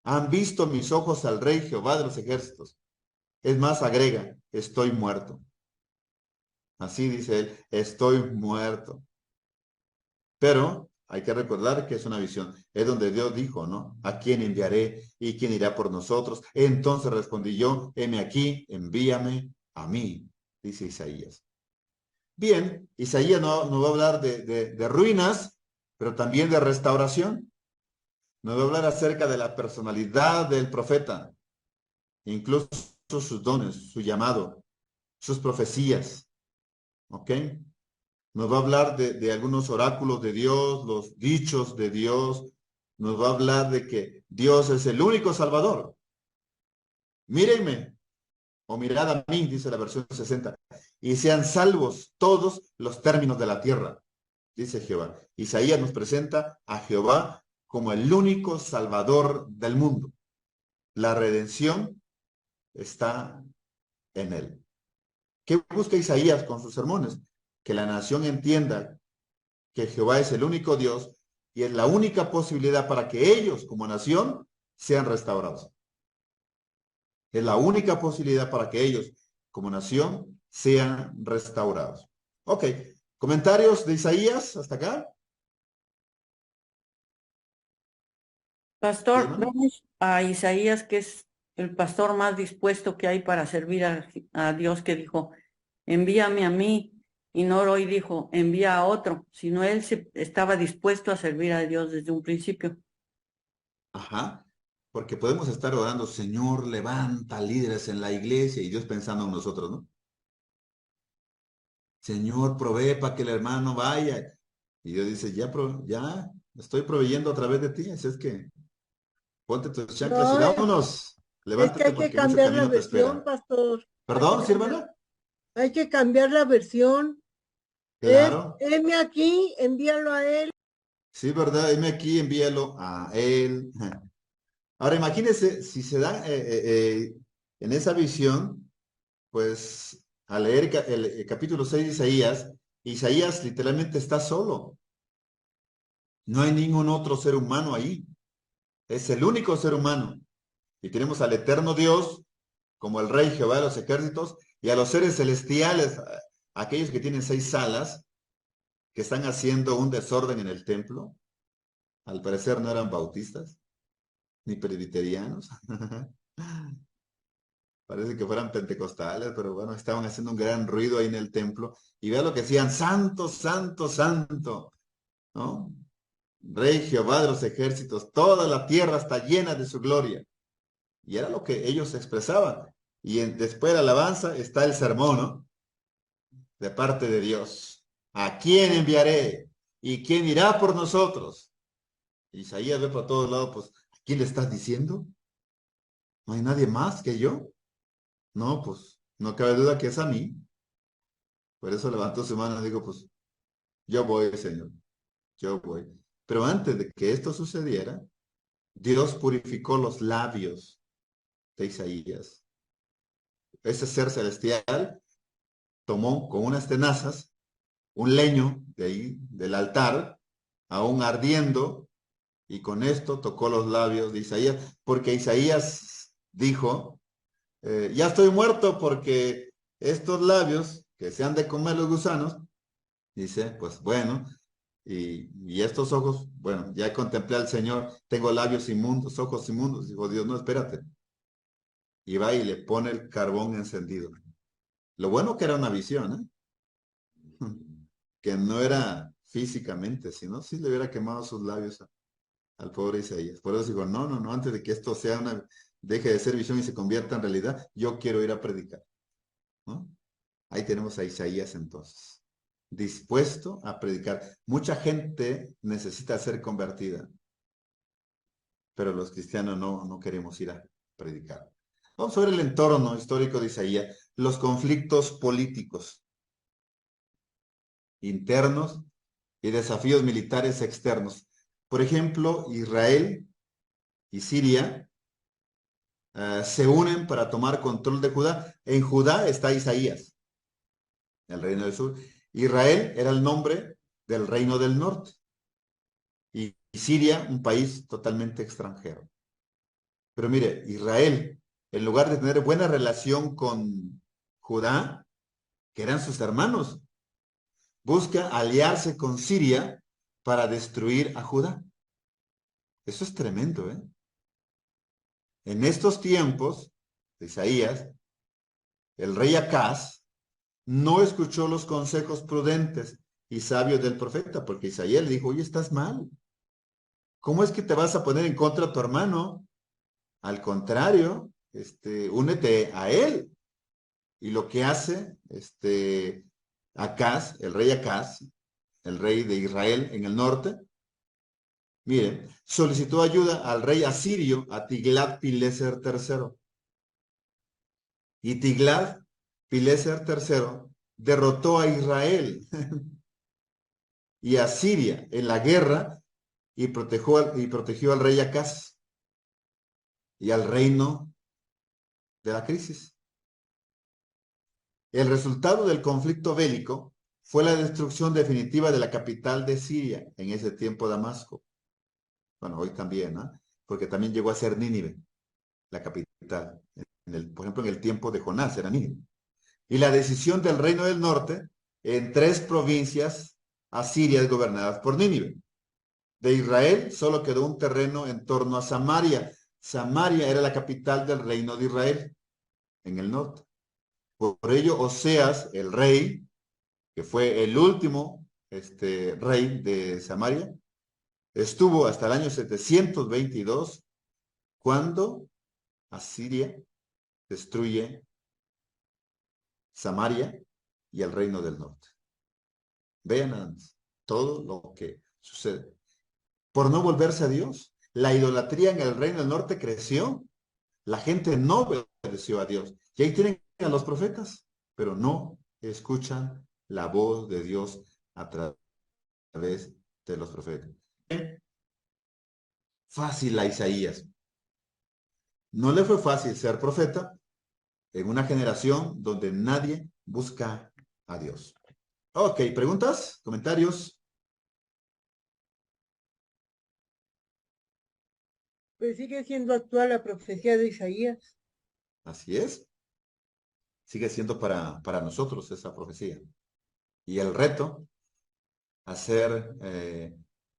han visto mis ojos al rey Jehová de los ejércitos. Es más, agrega, estoy muerto. Así dice él, estoy muerto. Pero hay que recordar que es una visión. Es donde Dios dijo, ¿no? ¿A quién enviaré y quién irá por nosotros? Entonces respondí yo, heme aquí, envíame a mí, dice Isaías. Bien, Isaías no va a hablar de ruinas, pero también de restauración. Nos va a hablar acerca de la personalidad del profeta, incluso sus dones, su llamado, sus profecías. ¿Ok? Nos va a hablar de algunos oráculos de Dios, los dichos de Dios. Nos va a hablar de que Dios es el único Salvador. Mírenme, o mirad a mí, dice la versión 60, y sean salvos todos los términos de la tierra, dice Jehová. Isaías nos presenta a Jehová como el único Salvador del mundo. La redención está en él. ¿Qué busca Isaías con sus sermones? Que la nación entienda que Jehová es el único Dios y es la única posibilidad para que ellos como nación sean restaurados. Es la única posibilidad para que ellos como nación sean restaurados. Ok, comentarios de Isaías hasta acá. Pastor, ¿Sí, vemos a Isaías, que es el pastor más dispuesto que hay para servir a Dios, que dijo, envíame a mí, y no hoy dijo, envía a otro, sino él estaba dispuesto a servir a Dios desde un principio. Ajá, porque podemos estar orando, Señor, levanta líderes en la iglesia y Dios pensando en nosotros, ¿no? Señor, provee para que el hermano vaya. Y Dios dice, ya estoy proveyendo a través de ti, así es que ponte tus chanclas y No, vámonos. es que Levántate hay que porque mucho cambiar la camino te versión, espera. pastor. ¿Perdón, sí, hermana? Hay que cambiar la versión. Es, Claro. heme aquí, envíalo a él. Sí, ¿verdad? Heme aquí, envíalo a él. Ahora imagínense si se da en esa visión, pues al leer el capítulo 6 de Isaías, Isaías literalmente está solo. No hay ningún otro ser humano ahí. Es el único ser humano. Y tenemos al eterno Dios como el Rey Jehová de los ejércitos y a los seres celestiales, aquellos que tienen 6 alas, que están haciendo un desorden en el templo. Al parecer no eran bautistas ni presbiterianos. Parece que fueran pentecostales, pero bueno, estaban haciendo un gran ruido ahí en el templo. Y vea lo que decían, santo, santo, santo, ¿no? Rey Jehová de los ejércitos, toda la tierra está llena de su gloria. Y era lo que ellos expresaban. Y después de la alabanza está el sermón, ¿no? De parte de Dios. ¿A quién enviaré? ¿Y quién irá por nosotros? Isaías ve por todos lados, pues, ¿a quién le estás diciendo? ¿No hay nadie más que yo? No, pues, no cabe duda que es a mí. Por eso levantó su mano y dijo, pues, yo voy, Señor, yo voy. Pero antes de que esto sucediera, Dios purificó los labios de Isaías. Ese ser celestial tomó con unas tenazas un leño de ahí, del altar, aún ardiendo, y con esto tocó los labios de Isaías, porque Isaías dijo, ya estoy muerto porque estos labios que se han de comer los gusanos, dice, pues bueno, y estos ojos, bueno, ya contemplé al Señor, tengo labios inmundos, ojos inmundos, dijo Dios, no, espérate. Y va y le pone el carbón encendido. Lo bueno que era una visión, ¿eh? Que no era físicamente, sino si le hubiera quemado sus labios al pobre Isaías. Por eso digo, no, antes de que esto sea deje de ser visión y se convierta en realidad, yo quiero ir a predicar, ¿no? Ahí tenemos a Isaías entonces, dispuesto a predicar. Mucha gente necesita ser convertida, pero los cristianos no queremos ir a predicar. Vamos a ver el entorno histórico de Isaías. los conflictos políticos internos y desafíos militares externos. Por ejemplo, Israel y Siria se unen para tomar control de Judá. En Judá está Isaías, el reino del sur. Israel era el nombre del reino del norte. Y Siria, un país totalmente extranjero. Pero mire, Israel, en lugar de tener buena relación con Judá, que eran sus hermanos, busca aliarse con Siria para destruir a Judá. Eso es tremendo, ¿eh? En estos tiempos de Isaías, el rey Acaz no escuchó los consejos prudentes y sabios del profeta, porque Isaías le dijo, oye, estás mal. ¿Cómo es que te vas a poner en contra de tu hermano? Al contrario, únete a él. Y lo que hace Acaz, el rey Acaz, el rey de Israel en el norte, miren, solicitó ayuda al rey asirio, a Tiglat-Pileser III. Y Tiglat-Pileser III derrotó a Israel y a Siria en la guerra y protegió al rey Acaz y al reino de la crisis. El resultado del conflicto bélico fue la destrucción definitiva de la capital de Siria, en ese tiempo Damasco. Bueno, hoy también, ¿no? Porque también llegó a ser Nínive, la capital. Por ejemplo, en el tiempo de Jonás era Nínive. Y la decisión del reino del norte en 3 provincias asirias gobernadas por Nínive. De Israel solo quedó un terreno en torno a Samaria. Samaria era la capital del reino de Israel, en el norte. Por ello, Oseas, el rey, que fue el último rey de Samaria, estuvo hasta el año 722, cuando Asiria destruye Samaria y el reino del norte. Vean todo lo que sucede. Por no volverse a Dios, la idolatría en el reino del norte creció. La gente no obedeció a Dios. Y ahí tienen a los profetas, pero no escuchan la voz de Dios a través de los profetas. Fácil a Isaías. No le fue fácil ser profeta en una generación donde nadie busca a Dios. Ok, ¿preguntas? ¿Comentarios? Pues sigue siendo actual la profecía de Isaías. Así es. Sigue siendo para nosotros esa profecía. Y el reto a ser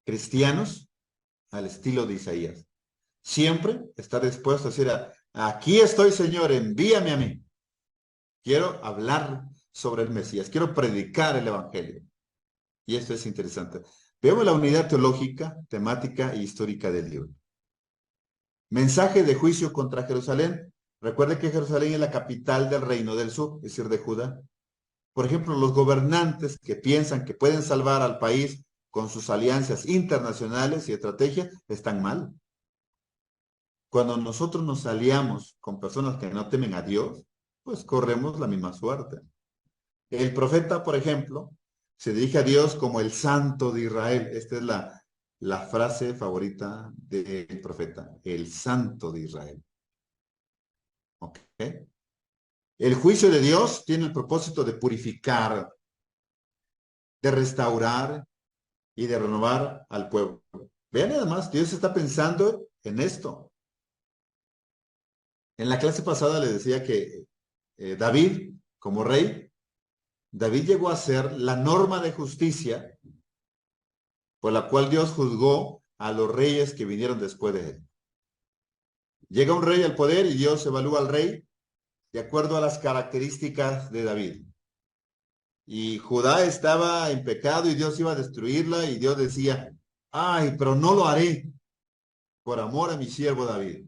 cristianos al estilo de Isaías. Siempre está dispuesto a decir, aquí estoy, Señor, envíame a mí. Quiero hablar sobre el Mesías, quiero predicar el Evangelio. Y esto es interesante. Veamos la unidad teológica, temática e histórica del libro. Mensaje de juicio contra Jerusalén. Recuerde que Jerusalén es la capital del reino del sur, es decir, de Judá. Por ejemplo, los gobernantes que piensan que pueden salvar al país con sus alianzas internacionales y estrategias están mal. Cuando nosotros nos aliamos con personas que no temen a Dios, pues corremos la misma suerte. El profeta, por ejemplo, se dirige a Dios como el Santo de Israel. Esta es la frase favorita del profeta, el Santo de Israel. ¿Ok? El juicio de Dios tiene el propósito de purificar, de restaurar y de renovar al pueblo. Vean además, Dios está pensando en esto. En la clase pasada le decía que David, como rey, David llegó a ser la norma de justicia por la cual Dios juzgó a los reyes que vinieron después de él. Llega un rey al poder y Dios evalúa al rey de acuerdo a las características de David. Y Judá estaba en pecado y Dios iba a destruirla y Dios decía, ay, pero no lo haré por amor a mi siervo David.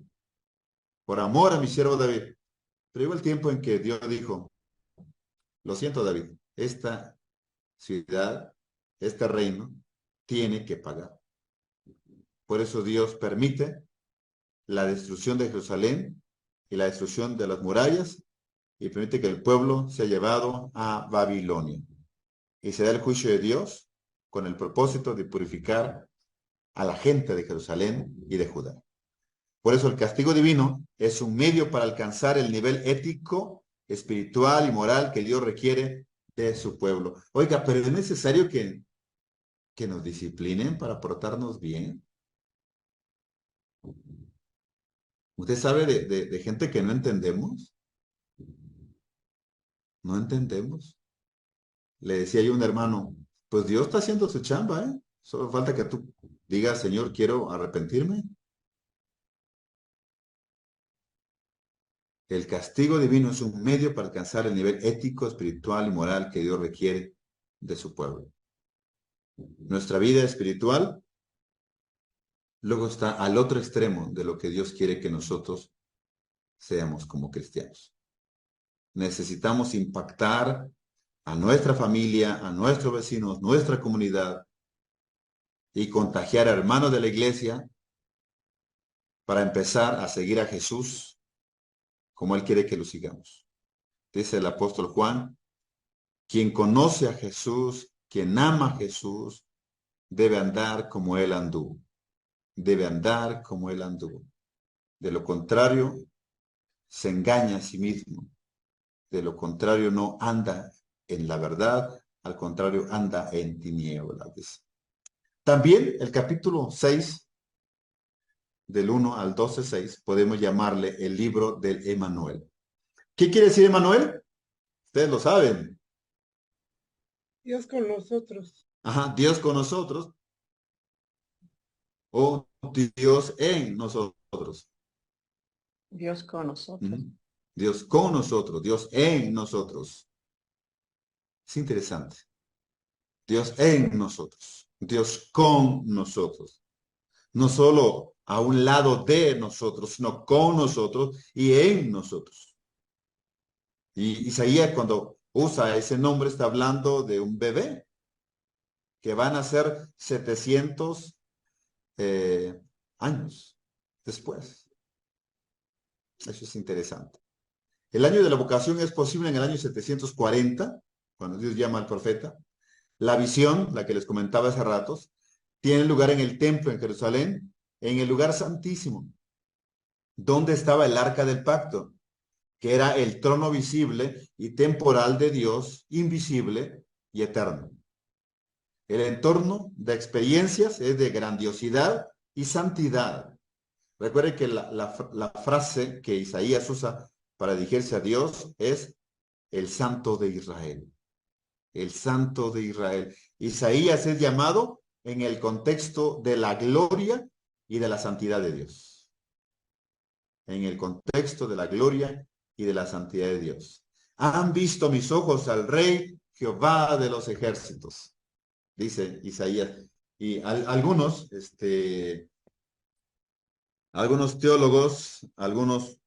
Por amor a mi siervo David. Pero llegó el tiempo en que Dios dijo, lo siento David, esta ciudad, este reino, tiene que pagar. Por eso Dios permite la destrucción de Jerusalén y la destrucción de las murallas y permite que el pueblo sea llevado a Babilonia. Y se da el juicio de Dios con el propósito de purificar a la gente de Jerusalén y de Judá. Por eso el castigo divino es un medio para alcanzar el nivel ético, espiritual y moral que Dios requiere de su pueblo. Oiga, pero es necesario que nos disciplinen para portarnos bien. ¿Usted sabe de gente que no entendemos? No entendemos. Le decía yo a un hermano, pues Dios está haciendo su chamba, ¿eh? Solo falta que tú digas, Señor, quiero arrepentirme. El castigo divino es un medio para alcanzar el nivel ético, espiritual y moral que Dios requiere de su pueblo. Nuestra vida espiritual luego está al otro extremo de lo que Dios quiere que nosotros seamos como cristianos. Necesitamos impactar a nuestra familia, a nuestros vecinos, nuestra comunidad y contagiar a hermanos de la iglesia para empezar a seguir a Jesús como Él quiere que lo sigamos. Dice el apóstol Juan, quien conoce a Jesús, quien ama a Jesús, debe andar como Él anduvo. Debe andar como Él anduvo. De lo contrario, se engaña a sí mismo. De lo contrario, no anda en la verdad, al contrario, anda en tinieblas. También el capítulo 6, del 1 al 12:6, podemos llamarle el libro del Emanuel. ¿Qué quiere decir Emanuel? Ustedes lo saben. Dios con nosotros. Ajá, Dios con nosotros o Dios en nosotros. Dios con nosotros. Dios con nosotros, Dios en nosotros. Es interesante. Dios en nosotros, Dios con nosotros. No solo a un lado de nosotros, sino con nosotros y en nosotros. Y Isaías, cuando usa ese nombre, está hablando de un bebé que van a ser 700 años después. Eso es interesante. El año de la vocación es posible en el año 740, cuando Dios llama al profeta. La visión, la que les comentaba hace ratos, tiene lugar en el templo en Jerusalén, en el lugar santísimo, donde estaba el arca del pacto, que era el trono visible y temporal de Dios, invisible y eterno. El entorno de experiencias es de grandiosidad y santidad. Recuerde que la frase que Isaías usa para dirigirse a Dios es el Santo de Israel. El Santo de Israel. Isaías es llamado en el contexto de la gloria y de la santidad de Dios. En el contexto de la gloria y de la santidad de Dios. Han visto mis ojos al Rey Jehová de los ejércitos, dice Isaías. Y algunos teólogos, algunos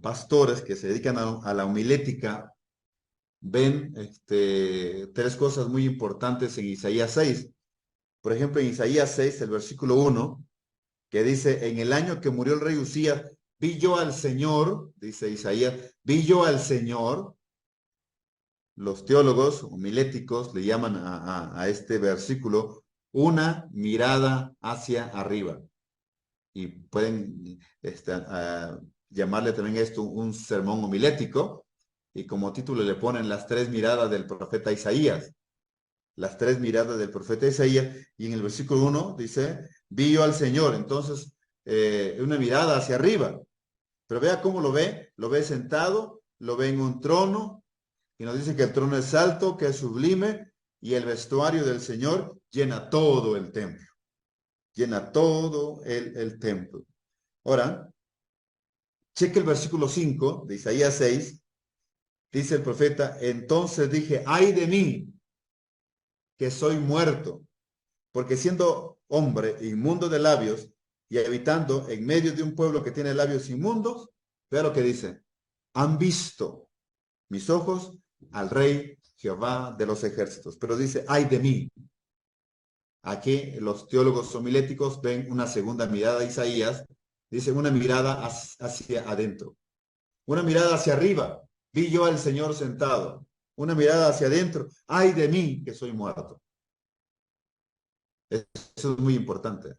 pastores que se dedican a la homilética, ven tres cosas muy importantes en Isaías 6. Por ejemplo, en Isaías 6, el versículo 1, que dice, en el año que murió el rey Usías, vi yo al Señor, dice Isaías, vi yo al Señor. Los teólogos homiléticos le llaman a este versículo una mirada hacia arriba. Y pueden llamarle también esto un sermón homilético, y como título le ponen las tres miradas del profeta Isaías. Las tres miradas del profeta Isaías, y en el versículo 1 dice, vi yo al Señor. Entonces, una mirada hacia arriba. Pero vea cómo lo ve sentado, lo ve en un trono, y nos dice que el trono es alto, que es sublime, y el vestuario del Señor llena todo el templo. Llena todo el templo. Ahora, cheque el versículo 5 de Isaías 6, dice el profeta, entonces dije, ay de mí, que soy muerto, porque siendo hombre inmundo de labios y habitando en medio de un pueblo que tiene labios inmundos, vea lo que dice, han visto mis ojos al Rey Jehová de los ejércitos. Pero dice, ay de mí. Aquí los teólogos homiléticos ven una segunda mirada a Isaías, dice una mirada hacia adentro. Una mirada hacia arriba, vi yo al Señor sentado. Una mirada hacia adentro, ay de mí que soy muerto. Eso es muy importante.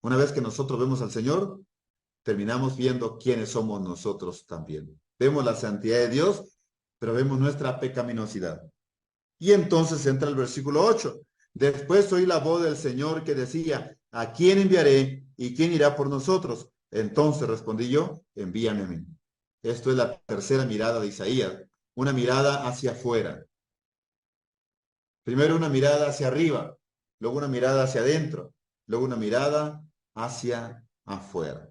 Una vez que nosotros vemos al Señor, terminamos viendo quiénes somos nosotros también. Vemos la santidad de Dios, pero vemos nuestra pecaminosidad. Y entonces entra el versículo 8. Después oí la voz del Señor que decía, ¿a quién enviaré y quién irá por nosotros? Entonces respondí yo, envíame a mí. Esto es la tercera mirada de Isaías, una mirada hacia afuera. Primero una mirada hacia arriba, luego una mirada hacia adentro, luego una mirada hacia afuera.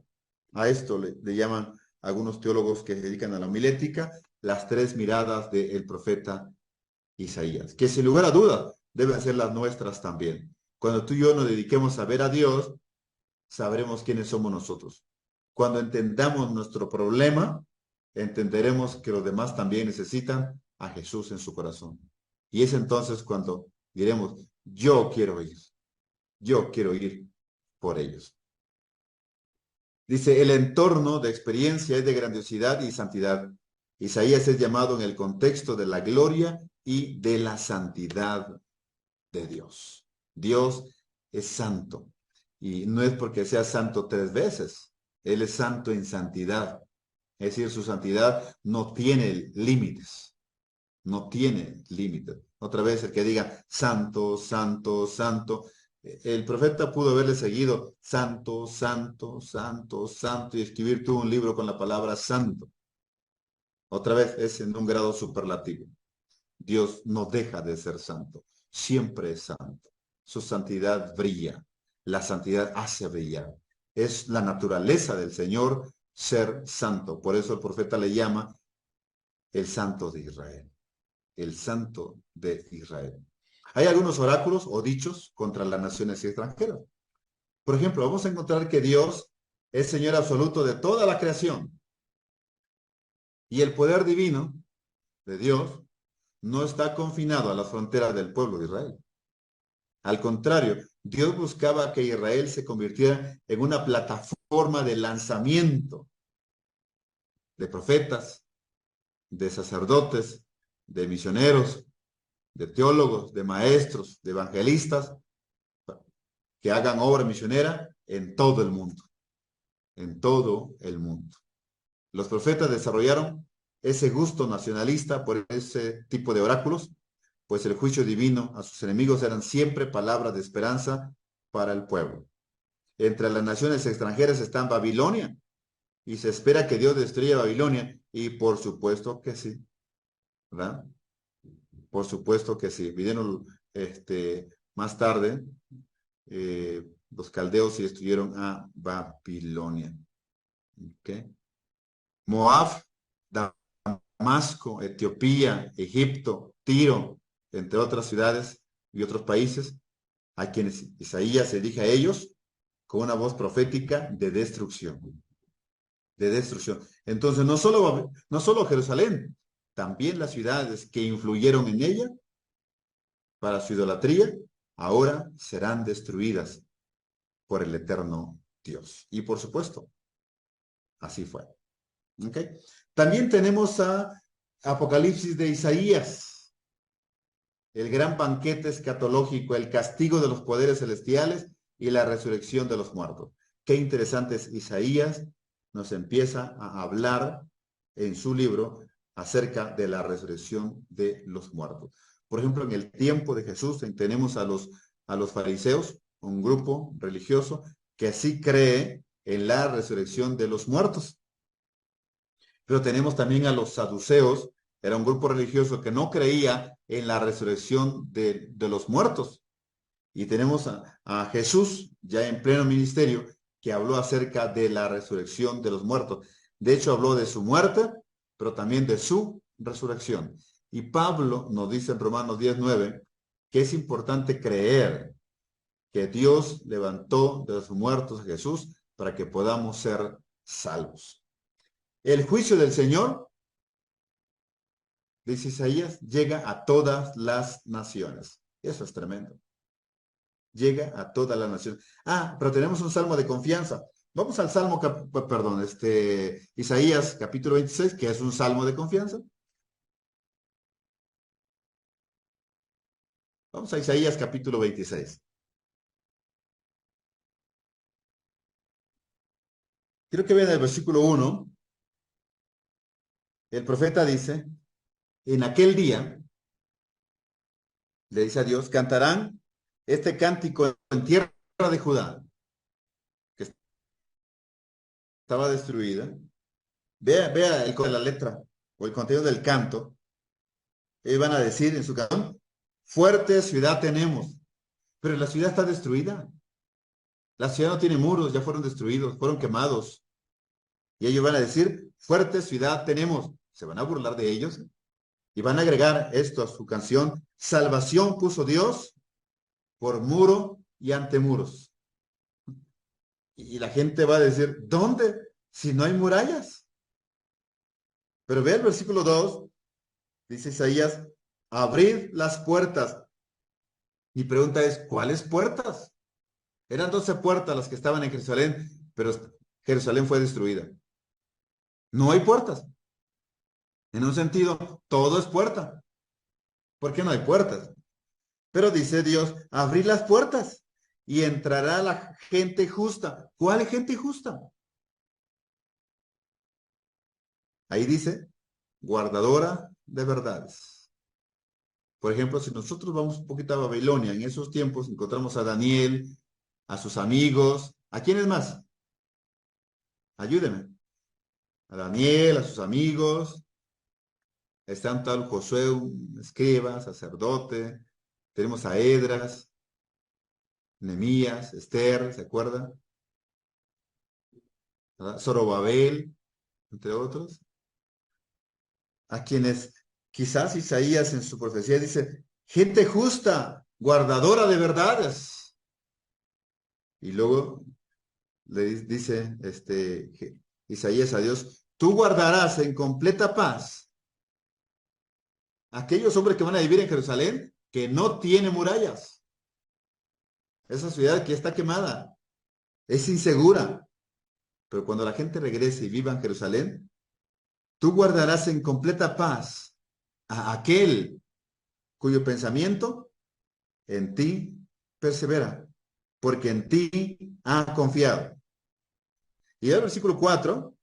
A esto le llaman algunos teólogos que se dedican a la homilética las tres miradas del profeta Isaías, que sin lugar a dudas deben ser las nuestras también. Cuando tú y yo nos dediquemos a ver a Dios, sabremos quiénes somos nosotros. Cuando entendamos nuestro problema, entenderemos que los demás también necesitan a Jesús en su corazón. Y es entonces cuando diremos, yo quiero ir por ellos. Dice, el entorno de experiencia es de grandiosidad y santidad. Isaías es llamado en el contexto de la gloria y de la santidad de Dios. Dios es santo. Y no es porque sea santo 3 veces. Él es santo en santidad. Es decir, su santidad no tiene límites. No tiene límites. Otra vez el que diga santo, santo, santo. El profeta pudo haberle seguido santo, santo, santo, santo y escribir tú un libro con la palabra santo. Otra vez es en un grado superlativo. Dios no deja de ser santo. Siempre es santo. Su santidad brilla. La santidad hace brillar. Es la naturaleza del Señor ser santo. Por eso el profeta le llama el santo de Israel. El santo de Israel. Hay algunos oráculos o dichos contra las naciones extranjeras. Por ejemplo, vamos a encontrar que Dios es Señor absoluto de toda la creación. Y el poder divino de Dios no está confinado a las fronteras del pueblo de Israel. Al contrario, Dios buscaba que Israel se convirtiera en una plataforma de lanzamiento de profetas, de sacerdotes, de misioneros, de teólogos, de maestros, de evangelistas, que hagan obra misionera en todo el mundo. En todo el mundo. Los profetas desarrollaron ese gusto nacionalista por ese tipo de oráculos, pues el juicio divino a sus enemigos eran siempre palabras de esperanza para el pueblo. Entre las naciones extranjeras está Babilonia, y se espera que Dios destruya Babilonia, y por supuesto que sí, ¿verdad? Por supuesto que sí. Vinieron más tarde, los caldeos y destruyeron a Babilonia. ¿Okay? Moab, Damasco, Etiopía, Egipto, Tiro, entre otras ciudades y otros países, a quienes Isaías se dirige a ellos con una voz profética de destrucción. De destrucción. Entonces, no solo Jerusalén, también las ciudades que influyeron en ella para su idolatría, ahora serán destruidas por el eterno Dios. Y por supuesto, así fue. ¿Okay? También tenemos a Apocalipsis de Isaías, el gran banquete escatológico, el castigo de los poderes celestiales y la resurrección de los muertos. Qué interesante es Isaías, nos empieza a hablar en su libro acerca de la resurrección de los muertos. Por ejemplo, en el tiempo de Jesús tenemos a los fariseos, un grupo religioso que sí cree en la resurrección de los muertos. Pero tenemos también a los saduceos, era un grupo religioso que no creía en la resurrección de los muertos. Y tenemos a Jesús, ya en pleno ministerio, que habló acerca de la resurrección de los muertos. De hecho, habló de su muerte, pero también de su resurrección. Y Pablo nos dice en Romanos 10:9 que es importante creer que Dios levantó de los muertos a Jesús para que podamos ser salvos. El juicio del Señor, dice Isaías, llega a todas las naciones. Eso es tremendo. Llega a todas las naciones. Pero tenemos un salmo de confianza. Vamos al Salmo, perdón, Isaías capítulo 26, que es un salmo de confianza. Vamos a Isaías capítulo 26. Quiero que vean el versículo 1. El profeta dice, en aquel día, le dice a Dios, cantarán este cántico en tierra de Judá, que estaba destruida. Vea la letra o el contenido del canto. Ellos van a decir en su canción, fuerte ciudad tenemos, pero la ciudad está destruida. La ciudad no tiene muros, ya fueron destruidos, fueron quemados. Y ellos van a decir, fuerte ciudad tenemos. Se van a burlar de ellos y van a agregar esto a su canción. Salvación puso Dios por muro y ante muros. Y la gente va a decir, ¿dónde? Si no hay murallas. Pero ve el versículo 2, dice Isaías, abrid las puertas. Mi pregunta es, ¿cuáles puertas? Eran 12 puertas las que estaban en Jerusalén, pero Jerusalén fue destruida. No hay puertas. En un sentido, todo es puerta. ¿Por qué no hay puertas? Pero dice Dios, abrid las puertas y entrará la gente justa. ¿Cuál gente justa? Ahí dice, guardadora de verdades. Por ejemplo, si nosotros vamos un poquito a Babilonia, en esos tiempos encontramos a Daniel, a sus amigos. ¿A quiénes más? Ayúdeme. A Daniel, a sus amigos. Está un tal Josué, un escriba, sacerdote. Tenemos a Edras, Nehemías, Esther, ¿se acuerdan? ¿Verdad? Zorobabel, entre otros. A quienes quizás Isaías en su profecía dice, gente justa, guardadora de verdades. Y luego le dice Isaías a Dios, tú guardarás en completa paz aquellos hombres que van a vivir en Jerusalén que no tiene murallas. Esa ciudad que está quemada, es insegura. Pero cuando la gente regrese y viva en Jerusalén, tú guardarás en completa paz a aquel cuyo pensamiento en ti persevera, porque en ti ha confiado. Y el versículo 4,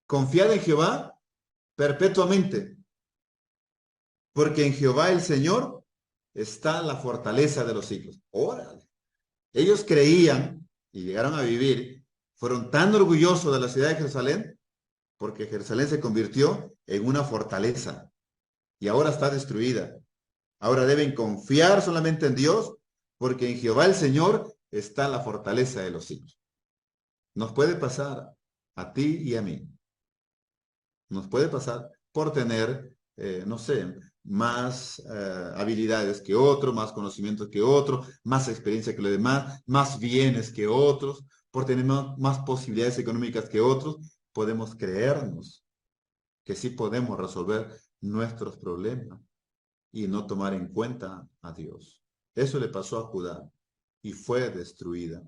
confiad en Jehová perpetuamente, porque en Jehová el Señor está la fortaleza de los siglos. Órale. Ellos creían y llegaron a vivir, fueron tan orgullosos de la ciudad de Jerusalén, porque Jerusalén se convirtió en una fortaleza y ahora está destruida. Ahora deben confiar solamente en Dios, porque en Jehová el Señor está la fortaleza de los siglos. Nos puede pasar a ti y a mí. Nos puede pasar por tener, no sé, más habilidades que otro, más conocimientos que otro, más experiencia que los demás, más bienes que otros, por tener más posibilidades económicas que otros, podemos creernos que sí podemos resolver nuestros problemas y no tomar en cuenta a Dios. Eso le pasó a Judá y fue destruida.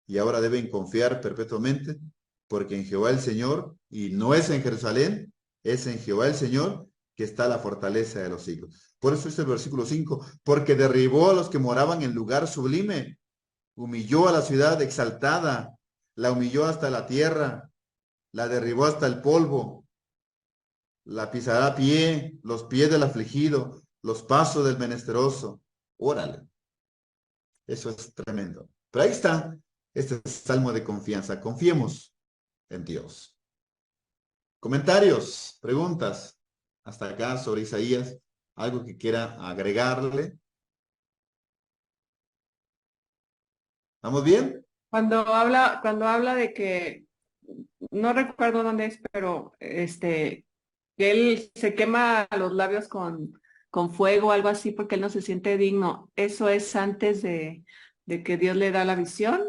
Y ahora deben confiar perpetuamente porque en Jehová el Señor, y no es en Jerusalén, es en Jehová el Señor que está la fortaleza de los siglos. Por eso es el versículo 5, porque derribó a los que moraban en lugar sublime, humilló a la ciudad exaltada, la humilló hasta la tierra, la derribó hasta el polvo, la pisará a pie, los pies del afligido, los pasos del menesteroso. Órale. Eso es tremendo. Pero ahí está este salmo de confianza. Confiemos en Dios. Comentarios, preguntas hasta acá sobre Isaías. Algo que quiera agregarle. ¿Estamos bien? Cuando habla de que, no recuerdo dónde es, pero que él se quema los labios con fuego o algo así porque él no se siente digno, ¿eso es antes de que Dios le da la visión?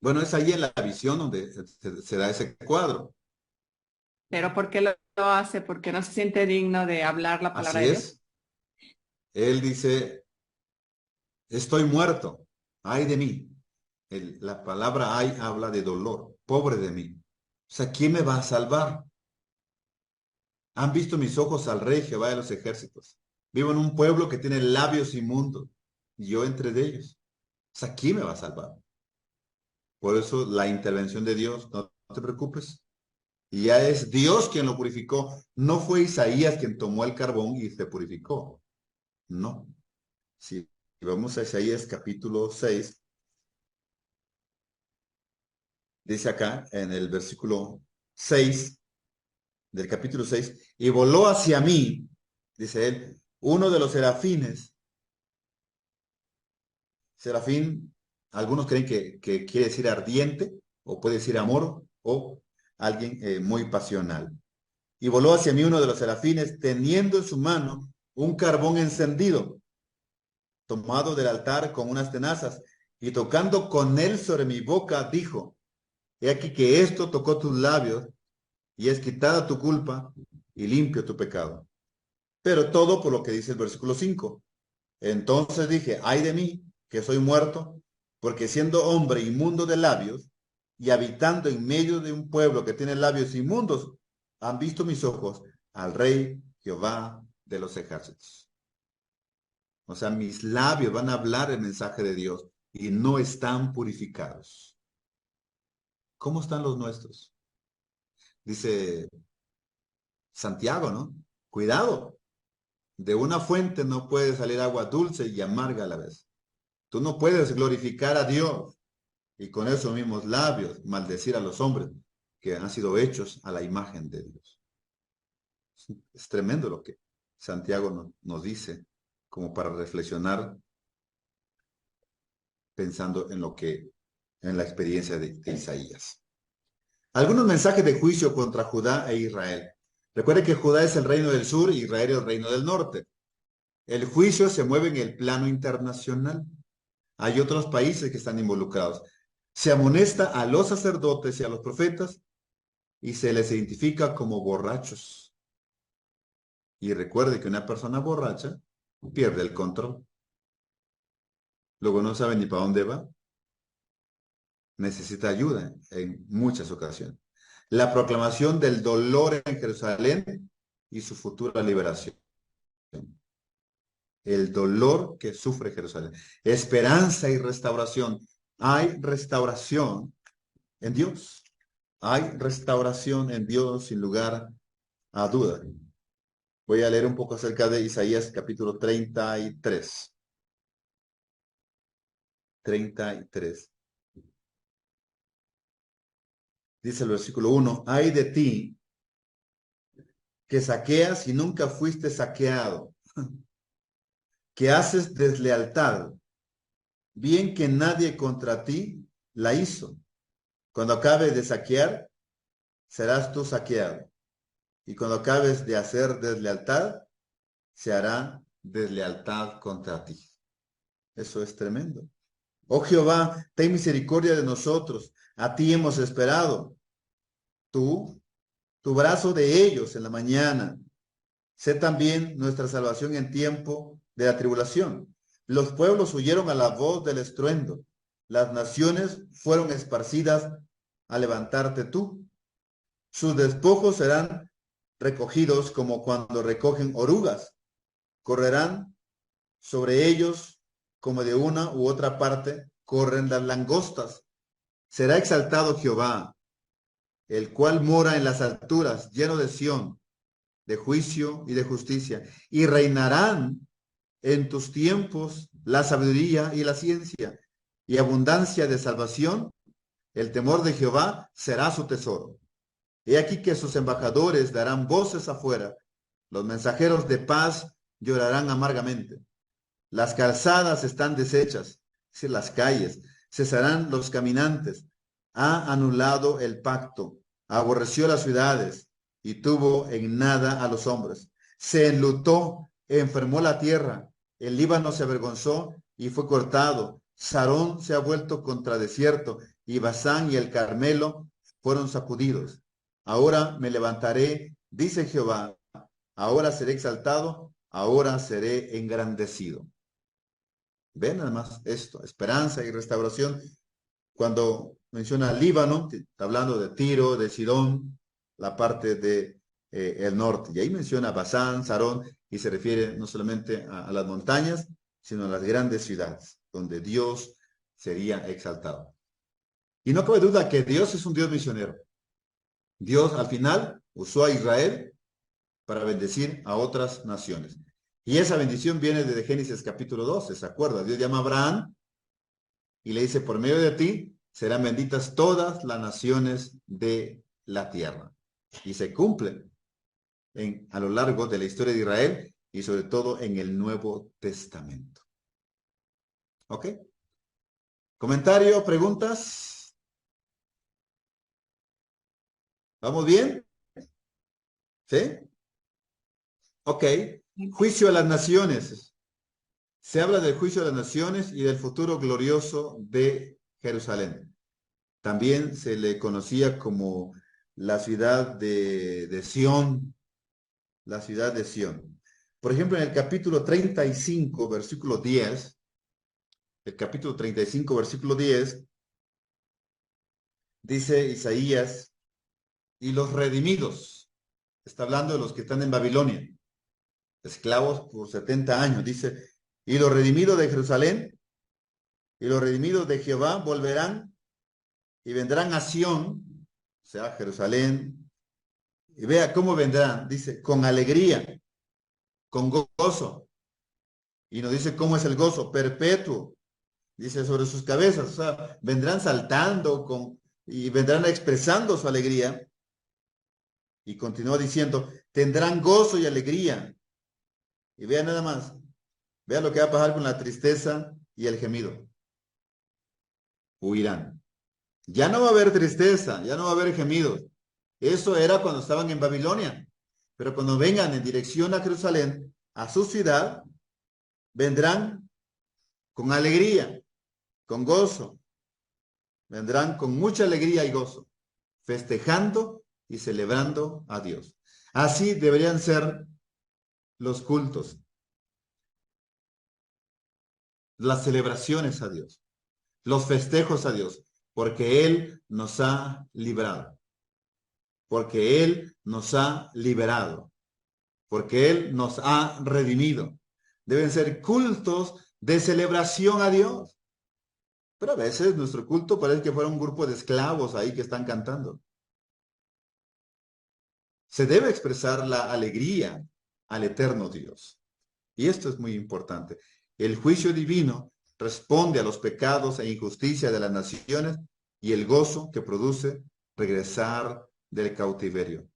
Bueno, es ahí en la visión donde se da ese cuadro. ¿Pero por qué lo hace? Porque no se siente digno de hablar la palabra Así de Dios. es. Él dice, estoy muerto, ay de mí. La palabra ay habla de dolor. Pobre de mí. O sea, ¿quién me va a salvar? Han visto mis ojos al Rey Jehová de los ejércitos. Vivo en un pueblo que tiene labios inmundos, y yo entre de ellos. O sea, ¿quién me va a salvar? Por eso la intervención de Dios, no te preocupes. Y ya es Dios quien lo purificó. No fue Isaías quien tomó el carbón y se purificó. No. Si vamos a Isaías capítulo 6, dice acá en el versículo 6 del capítulo 6, y voló hacia mí, dice él, uno de los serafines. Serafín, algunos creen que quiere decir ardiente, o puede decir amor, o alguien muy pasional. Y voló hacia mí uno de los serafines, teniendo en su mano un carbón encendido, tomado del altar con unas tenazas, y tocando con él sobre mi boca, dijo, he aquí que esto tocó tus labios, y es quitada tu culpa, y limpio tu pecado. Pero todo por lo que dice el versículo 5. Entonces dije, ay de mí, que soy muerto, porque siendo hombre inmundo de labios, y habitando en medio de un pueblo que tiene labios inmundos, han visto mis ojos al Rey Jehová de los ejércitos. O sea, mis labios van a hablar el mensaje de Dios y no están purificados. ¿Cómo están los nuestros? Dice Santiago, ¿no? Cuidado, de una fuente no puede salir agua dulce y amarga a la vez. Tú no puedes glorificar a Dios y con esos mismos labios maldecir a los hombres que han sido hechos a la imagen de Dios. Es tremendo lo que Santiago nos dice, como para reflexionar pensando en la experiencia de Isaías. Algunos mensajes de juicio contra Judá e Israel. Recuerde que Judá es el reino del sur y Israel es el reino del norte. El juicio se mueve en el plano internacional. Hay otros países que están involucrados. Se amonesta a los sacerdotes y a los profetas y se les identifica como borrachos. Y recuerde que una persona borracha pierde el control. Luego no sabe ni para dónde va. Necesita ayuda en muchas ocasiones. La proclamación del dolor en Jerusalén y su futura liberación. El dolor que sufre Jerusalén. Esperanza y restauración. Hay restauración en Dios. Hay restauración en Dios sin lugar a duda. Voy a leer un poco acerca de Isaías capítulo 33. 33. Dice el versículo 1, ay de ti que saqueas y nunca fuiste saqueado, que haces deslealtad, bien que nadie contra ti la hizo. Cuando acabes de saquear, serás tú saqueado. Y cuando acabes de hacer deslealtad, se hará deslealtad contra ti. Eso es tremendo. Oh Jehová, ten misericordia de nosotros. A ti hemos esperado. Tú, tu brazo de ellos en la mañana. Sé también nuestra salvación en tiempo de la tribulación. Los pueblos huyeron a la voz del estruendo. Las naciones fueron esparcidas a levantarte tú. Sus despojos serán recogidos como cuando recogen orugas. Correrán sobre ellos como de una u otra parte corren las langostas. Será exaltado Jehová, el cual mora en las alturas, lleno de Sión, de juicio y de justicia. Y reinarán en tus tiempos la sabiduría y la ciencia, y abundancia de salvación. El temor de Jehová será su tesoro. He aquí que sus embajadores darán voces afuera. Los mensajeros de paz llorarán amargamente. Las calzadas están deshechas, es decir, las calles. Cesarán los caminantes. Ha anulado el pacto. Aborreció las ciudades y tuvo en nada a los hombres. Se enlutó, enfermó la tierra. El Líbano se avergonzó y fue cortado. Sarón se ha vuelto contra desierto y Basán y el Carmelo fueron sacudidos. Ahora me levantaré, dice Jehová. Ahora seré exaltado, ahora seré engrandecido. Ven además esto, esperanza y restauración. cuando menciona Líbano, está hablando de Tiro, de Sidón, la parte de el norte. Y ahí menciona Basán, Sarón, y se refiere no solamente a las montañas, sino a las grandes ciudades, donde Dios sería exaltado. Y no cabe duda que Dios es un Dios misionero. Dios al final usó a Israel para bendecir a otras naciones. Y esa bendición viene desde Génesis capítulo 12, ¿se acuerda? Dios llama a Abraham y le dice, por medio de ti serán benditas todas las naciones de la tierra. Y se cumple a lo largo de la historia de Israel y sobre todo en el Nuevo Testamento. ¿Ok? ¿Comentario, preguntas? ¿Vamos bien? ¿Sí? Ok. Juicio a las naciones. Se habla del juicio de las naciones y del futuro glorioso de Jerusalén. También se le conocía como la ciudad de Sión, la ciudad de Sión. Por ejemplo, en el capítulo 35, versículo 10, el capítulo 35, versículo 10, dice Isaías, y los redimidos, está hablando de los que están en Babilonia, esclavos por 70 años, dice, y los redimidos de Jerusalén, y los redimidos de Jehová volverán y vendrán a Sión, o sea, Jerusalén, y vea cómo vendrán, dice, con alegría, con gozo, y nos dice cómo es el gozo, perpetuo, dice, sobre sus cabezas, o sea, vendrán saltando y vendrán expresando su alegría, y continúa diciendo, tendrán gozo y alegría, y vea nada más, vea lo que va a pasar con la tristeza y el gemido, huirán. Ya no va a haber tristeza, ya no va a haber gemidos. Eso era cuando estaban en Babilonia. Pero cuando vengan en dirección a Jerusalén, a su ciudad, vendrán con alegría, con gozo. Vendrán con mucha alegría y gozo, festejando y celebrando a Dios. Así deberían ser los cultos, las celebraciones a Dios, los festejos a Dios, porque Él nos ha librado. Porque Él nos ha liberado, porque Él nos ha redimido. Deben ser cultos de celebración a Dios. Pero a veces nuestro culto parece que fuera un grupo de esclavos ahí que están cantando. Se debe expresar la alegría al eterno Dios. Y esto es muy importante. El juicio divino responde a los pecados e injusticia de las naciones y el gozo que produce regresar del cautiverio.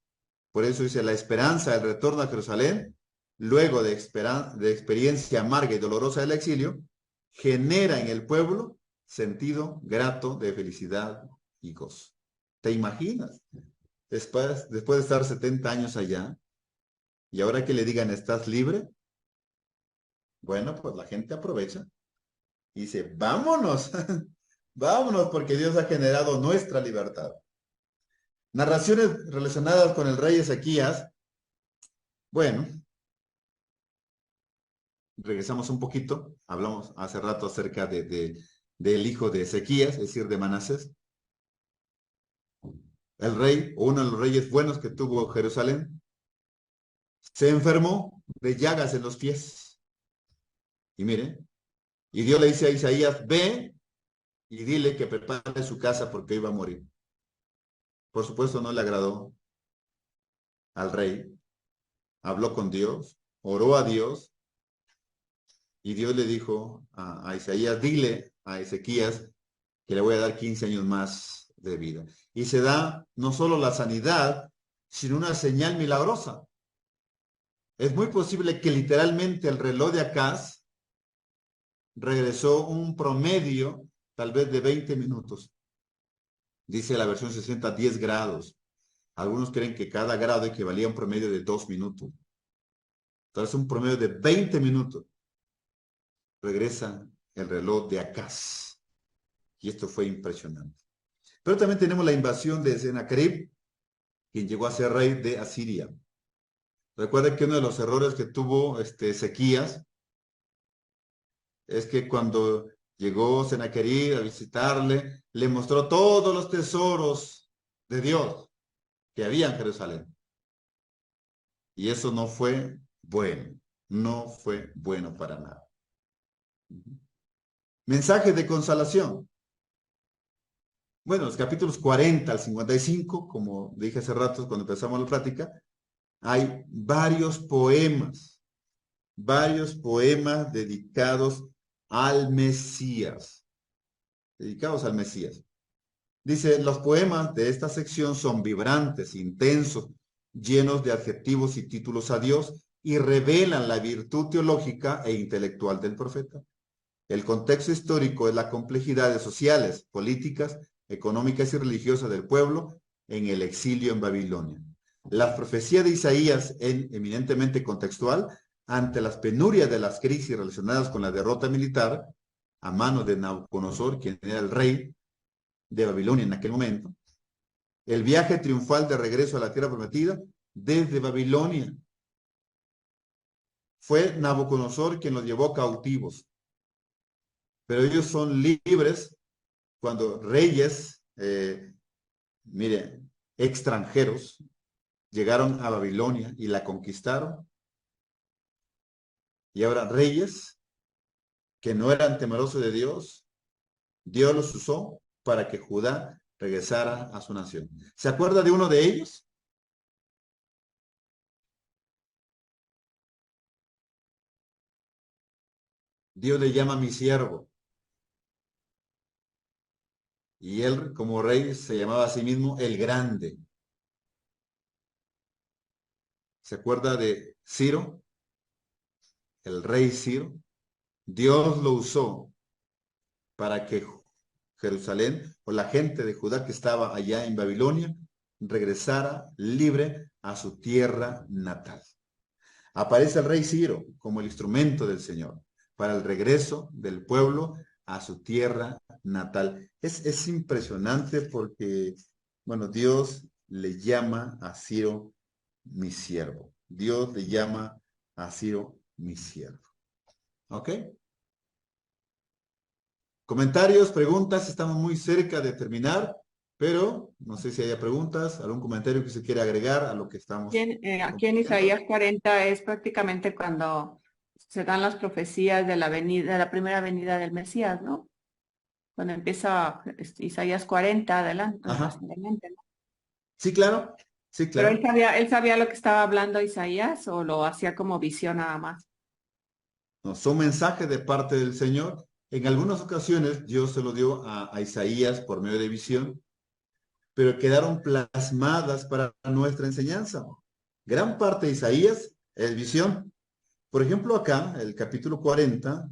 Por eso dice, la esperanza del retorno a Jerusalén, luego de experiencia amarga y dolorosa del exilio, genera en el pueblo sentido grato de felicidad y gozo. ¿Te imaginas? Después de estar 70 años allá, y ahora que le digan, ¿estás libre? Bueno, pues la gente aprovecha y dice, vámonos, vámonos, porque Dios ha generado nuestra libertad. Narraciones relacionadas con el rey Ezequías. Bueno, regresamos un poquito. Hablamos hace rato acerca del hijo de Ezequías, es decir, de Manasés. El rey, o uno de los reyes buenos que tuvo Jerusalén, se enfermó de llagas en los pies. Y mire, y Dios le dice a Isaías, ve y dile que prepare su casa porque iba a morir. Por supuesto no le agradó al rey. Habló con Dios, oró a Dios, y Dios le dijo a Isaías, dile a Ezequías que le voy a dar 15 años más de vida. Y se da no solo la sanidad, sino una señal milagrosa. Es muy posible que literalmente el reloj de Acaz regresó un promedio tal vez de 20 minutos. Dice la versión 60, 10 grados. Algunos creen que cada grado equivalía a un promedio de 2 minutos. Entonces un promedio de 20 minutos. Regresa el reloj de Acaz. Y esto fue impresionante. Pero también tenemos la invasión de Sennacherib, quien llegó a ser rey de Asiria. Recuerden que uno de los errores que tuvo Ezequías es que cuando Llegó Sennacherib a visitarle, le mostró todos los tesoros de Dios que había en Jerusalén. Y eso no fue bueno, no fue bueno para nada. Mensaje de consolación. Bueno, los capítulos 40 al 55, como dije hace rato cuando empezamos la plática, hay varios poemas dedicados al Mesías. Dedicados al Mesías. Dice, los poemas de esta sección son vibrantes, intensos, llenos de adjetivos y títulos a Dios y revelan la virtud teológica e intelectual del profeta. El contexto histórico es la complejidad de sociales, políticas, económicas y religiosas del pueblo en el exilio en Babilonia. La profecía de Isaías es eminentemente contextual ante las penurias de las crisis relacionadas con la derrota militar a manos de Nabucodonosor, quien era el rey de Babilonia en aquel momento, el viaje triunfal de regreso a la tierra prometida desde Babilonia. Fue Nabucodonosor quien los llevó cautivos, pero ellos son libres cuando reyes, extranjeros, llegaron a Babilonia y la conquistaron. Y ahora reyes que no eran temerosos de Dios, Dios los usó para que Judá regresara a su nación. ¿Se acuerda de uno de ellos? Dios le llama mi siervo. Y él, como rey, se llamaba a sí mismo el Grande. ¿Se acuerda de Ciro? El rey Ciro. Dios lo usó para que Jerusalén o la gente de Judá que estaba allá en Babilonia regresara libre a su tierra natal. Aparece el rey Ciro como el instrumento del Señor para el regreso del pueblo a su tierra natal. Es impresionante porque, bueno, Dios le llama a Ciro mi siervo. Dios le llama a Ciro mi siervo. ¿Ok? Comentarios, preguntas, estamos muy cerca de terminar, pero no sé si haya preguntas, algún comentario que se quiera agregar a lo que estamos. Aquí en Isaías 40 es prácticamente cuando se dan las profecías de la primera venida del Mesías, ¿no? Cuando empieza Isaías 40 adelante, Ajá. adelante, ¿no? Sí, claro. Sí, Pero claro. él sabía lo que estaba hablando Isaías o lo hacía como visión nada más. No, son mensajes de parte del Señor. En algunas ocasiones Dios se lo dio a Isaías por medio de visión, pero quedaron plasmadas para nuestra enseñanza. Gran parte de Isaías es visión. Por ejemplo, acá, el capítulo 40,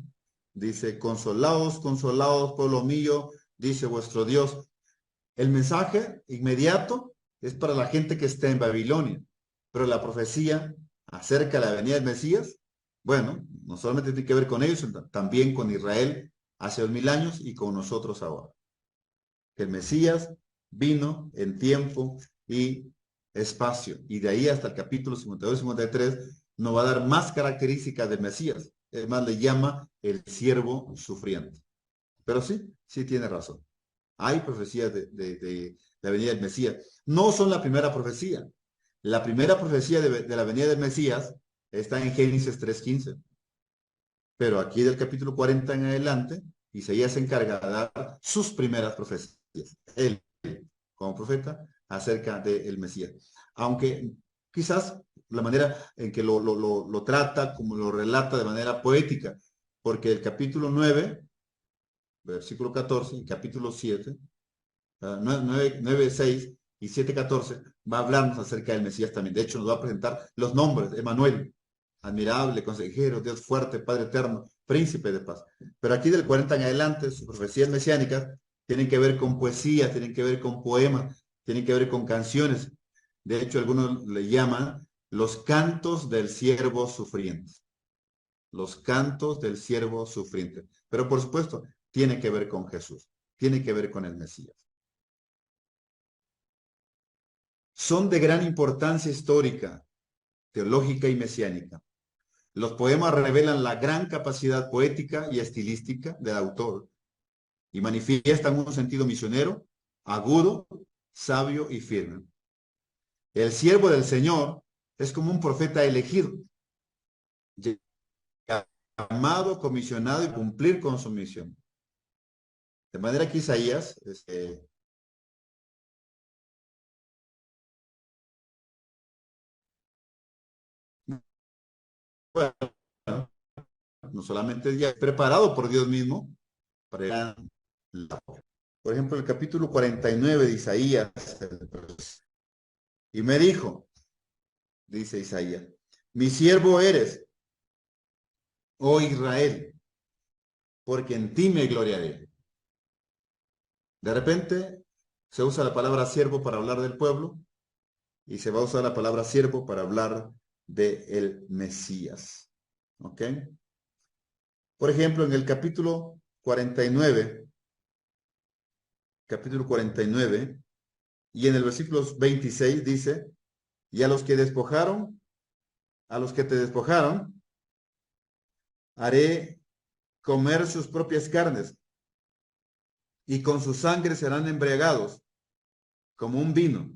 dice, consolaos, consolaos, pueblo mío, dice vuestro Dios. El mensaje inmediato es para la gente que está en Babilonia, pero la profecía acerca de la venida del Mesías, bueno, no solamente tiene que ver con ellos, sino también con Israel hace 2000 años y con nosotros ahora. Que el Mesías vino en tiempo y espacio, y de ahí hasta el capítulo 52 y 53 nos va a dar más características del Mesías. Es más, le llama el siervo sufriente. Pero sí, sí tiene razón. Hay profecías de la venida del Mesías. No son la primera profecía. La primera profecía de la venida del Mesías está en Génesis 3:15. Pero aquí del capítulo 40 en adelante, Isaías se encarga de dar sus primeras profecías. Él, como profeta, acerca del Mesías. Aunque quizás la manera en que lo trata, como lo relata de manera poética, porque el capítulo 9, versículo 14, y capítulo 7, 9, 6 y 7, 14, va a hablarnos acerca del Mesías también. De hecho, nos va a presentar los nombres, Emmanuel, admirable, consejero, Dios fuerte, Padre eterno, príncipe de paz. Pero aquí del 40 en adelante, sus profecías mesiánicas tienen que ver con poesía, tienen que ver con poemas, tienen que ver con canciones. De hecho, algunos le llaman los cantos del siervo sufriente. Los cantos del siervo sufriente. Pero por supuesto, tiene que ver con Jesús, tiene que ver con el Mesías. Son de gran importancia histórica, teológica y mesiánica. Los poemas revelan la gran capacidad poética y estilística del autor y manifiestan un sentido misionero, agudo, sabio y firme. El siervo del Señor es como un profeta elegido, llamado, comisionado y cumplir con su misión. De manera que Isaías, bueno, no solamente ya preparado por Dios mismo para por ejemplo, el capítulo 49 de Isaías, y me dijo, dice Isaías, mi siervo eres, oh Israel, porque en ti me gloriaré. De repente se usa la palabra siervo para hablar del pueblo y se va a usar la palabra siervo para hablar de el Mesías. ¿Ok? Por ejemplo, en el capítulo 49, y en el versículo 26 dice, y a los que despojaron, a los que te despojaron, haré comer sus propias carnes, y con su sangre serán embriagados, como un vino,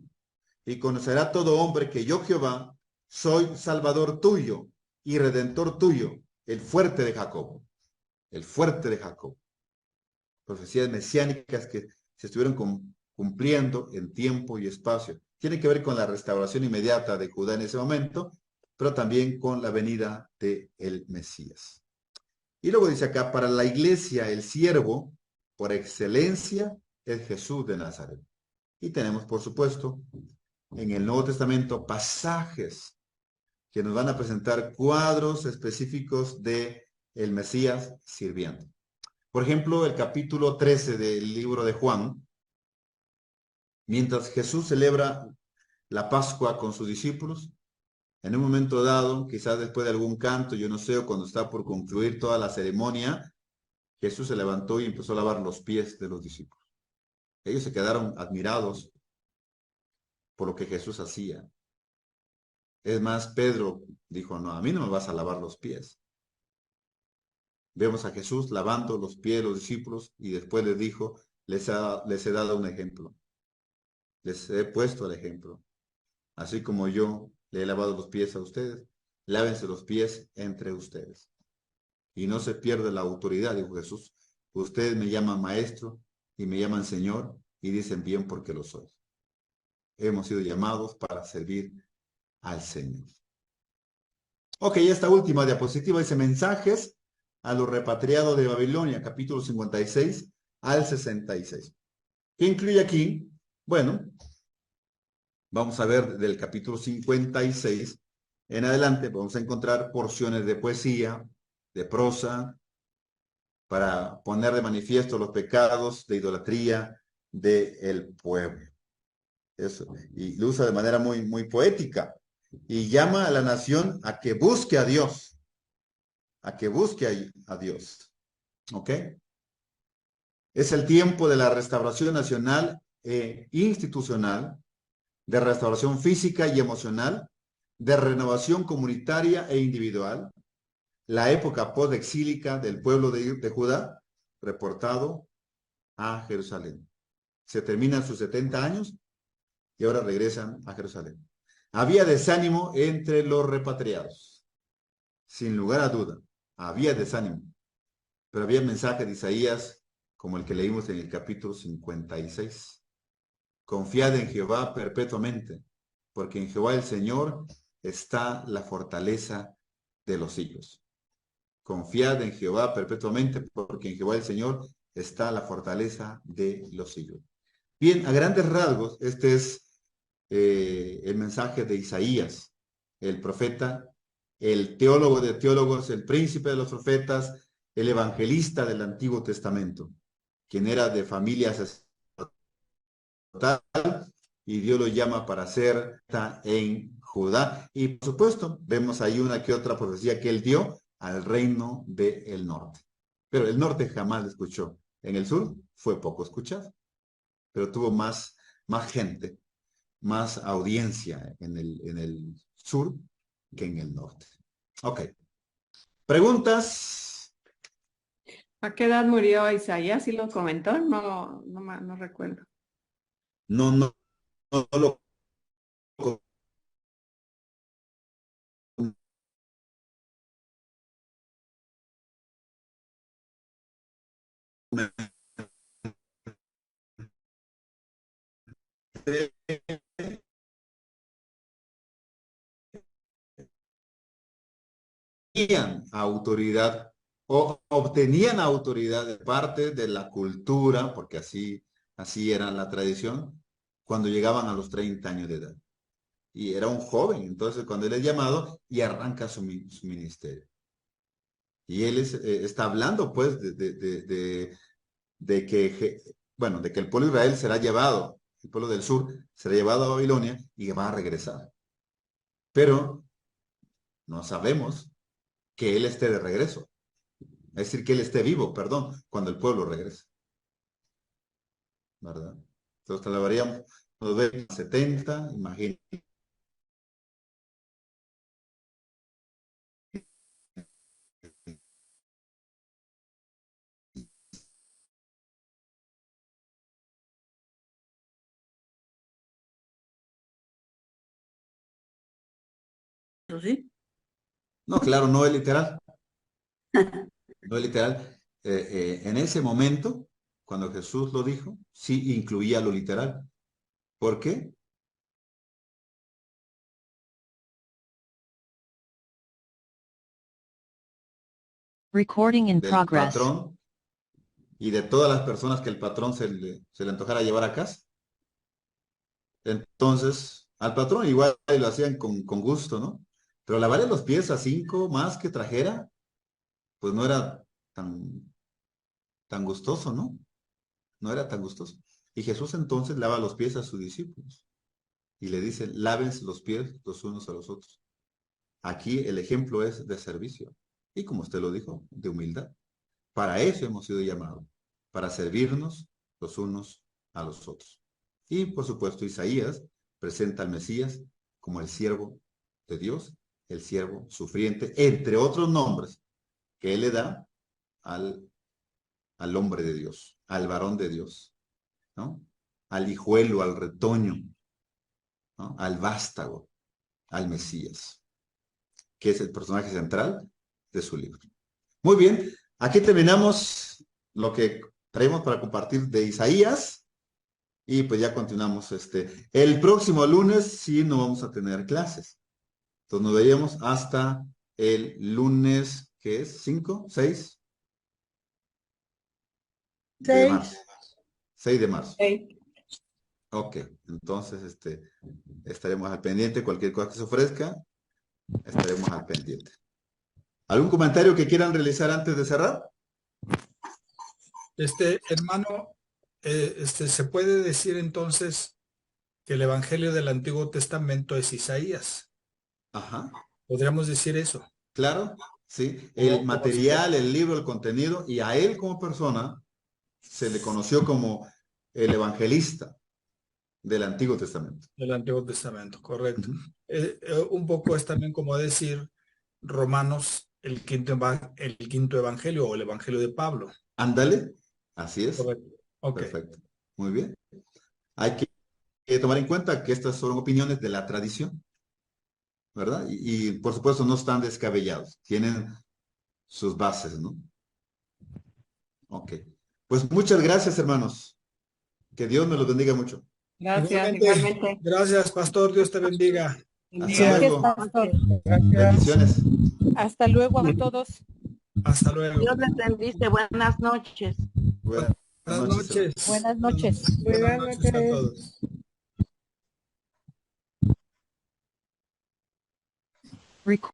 y conocerá todo hombre que yo Jehová soy Salvador tuyo y Redentor tuyo, el fuerte de Jacob. El fuerte de Jacob. Profecías mesiánicas que se estuvieron cumpliendo en tiempo y espacio. Tiene que ver con la restauración inmediata de Judá en ese momento, pero también con la venida del Mesías. Y luego dice acá, para la iglesia, el siervo, por excelencia, es Jesús de Nazaret. Y tenemos, por supuesto, en el Nuevo Testamento, pasajes que nos van a presentar cuadros específicos de el Mesías sirviendo. Por ejemplo, el capítulo 13 del libro de Juan, mientras Jesús celebra la Pascua con sus discípulos, en un momento dado, quizás después de algún canto, yo no sé, o cuando está por concluir toda la ceremonia, Jesús se levantó y empezó a lavar los pies de los discípulos. Ellos se quedaron admirados por lo que Jesús hacía. Es más, Pedro dijo, no, a mí no me vas a lavar los pies. Vemos a Jesús lavando los pies de los discípulos y después les dijo, les he dado un ejemplo. Les he puesto el ejemplo. Así como yo le he lavado los pies a ustedes, lávense los pies entre ustedes. Y no se pierde la autoridad, dijo Jesús. Ustedes me llaman maestro y me llaman Señor y dicen bien porque lo soy. Hemos sido llamados para servir al Señor. Ok, esta última diapositiva dice mensajes a los repatriados de Babilonia, capítulo 56 al 66. ¿Qué incluye aquí? Bueno, vamos a ver del capítulo 56 en adelante, vamos a encontrar porciones de poesía, de prosa, para poner de manifiesto los pecados de idolatría del pueblo. Eso, y lo usa de manera muy, muy poética. Y llama a la nación a que busque a Dios. A que busque a Dios. ¿Ok? Es el tiempo de la restauración nacional e institucional, de restauración física y emocional, de renovación comunitaria e individual, la época post-exílica del pueblo de Judá, reportado a Jerusalén. Se terminan sus 70 años y ahora regresan a Jerusalén. Había desánimo entre los repatriados. Sin lugar a duda, había desánimo. Pero había mensaje de Isaías como el que leímos en el capítulo 56. Confiad en Jehová perpetuamente, porque en Jehová el Señor está la fortaleza de los siglos. Confiad en Jehová perpetuamente, porque en Jehová el Señor está la fortaleza de los siglos. Bien, a grandes rasgos, este es el mensaje de Isaías, el profeta, el teólogo de teólogos, el príncipe de los profetas, el evangelista del Antiguo Testamento, quien era de familia sacerdotal, y Dios lo llama para ser en Judá. Y por supuesto, vemos ahí una que otra profecía que él dio al reino del norte. Pero el norte jamás lo escuchó. En el sur fue poco escuchado, pero tuvo más gente, más audiencia en el sur que en el norte. Ok. ¿Preguntas? ¿A qué edad murió Isaías? ¿Sí lo comentó? No recuerdo. No, no, no, no lo comenté. Tenían autoridad o obtenían autoridad de parte de la cultura, porque así era la tradición, cuando llegaban a los 30 años de edad. Y era un joven, entonces cuando él es llamado y arranca su ministerio. Y él está hablando pues de que, bueno, de que el pueblo de Israel será llevado, el pueblo del sur será llevado a Babilonia y va a regresar. Pero no sabemos que él esté de regreso. Es decir, que él esté vivo, perdón, cuando el pueblo regrese. ¿Verdad? Entonces trabajaríamos, nos vemos 70, imagínate. ¿Eso sí? No, claro, no es literal. No es literal. En ese momento, cuando Jesús lo dijo, sí incluía lo literal. ¿Por qué? Recording in Del progress. patrón y de todas las personas que el patrón se le antojara llevar a casa. Entonces, al patrón igual lo hacían con gusto, ¿no? Pero lavarle los pies a 5 más que trajera, pues no era tan gustoso, ¿no? No era tan gustoso. Y Jesús entonces lava los pies a sus discípulos y le dice, lávense los pies los unos a los otros. Aquí el ejemplo es de servicio. Y como usted lo dijo, de humildad. Para eso hemos sido llamados, para servirnos los unos a los otros. Y por supuesto, Isaías presenta al Mesías como el siervo de Dios, el siervo sufriente, entre otros nombres que él le da al hombre de Dios, al varón de Dios, ¿no? Al hijuelo, al retoño, ¿no? Al vástago, al Mesías, que es el personaje central de su libro. Muy bien, aquí terminamos lo que traemos para compartir de Isaías y pues ya continuamos. El próximo lunes sí no vamos a tener clases. Entonces nos veríamos hasta el lunes, ¿qué es? ¿5? ¿6? De marzo. 6 de marzo. Okay. Ok, entonces estaremos al pendiente. Cualquier cosa que se ofrezca, estaremos al pendiente. ¿Algún comentario que quieran realizar antes de cerrar? Hermano, ¿se puede decir entonces que el Evangelio del Antiguo Testamento es Isaías? Ajá, ¿Podríamos decir eso? claro, sí. El Como material, el libro, el contenido, y a él como persona se le conoció como el evangelista del Antiguo Testamento. del Antiguo Testamento, correcto. Ujú. Un poco es también como decir Romanos, el quinto evangelio o el evangelio de Pablo. Ándale, así es. Correcto. Ok. Perfecto. Muy bien. Hay que tomar en cuenta que estas son opiniones de la tradición, ¿verdad? Y por supuesto no están descabellados, tienen sus bases, ¿no? Ok. Pues muchas gracias, hermanos. Que Dios me los bendiga mucho. Gracias, Igualmente, igualmente. gracias, pastor. Dios te bendiga. Hasta Gracias, luego. pastor. Bendiciones. Hasta luego a todos. Hasta luego. Dios les bendice. Buenas noches. Buenas Buenas noches. Buenas noches. Buenas noches a todos. Record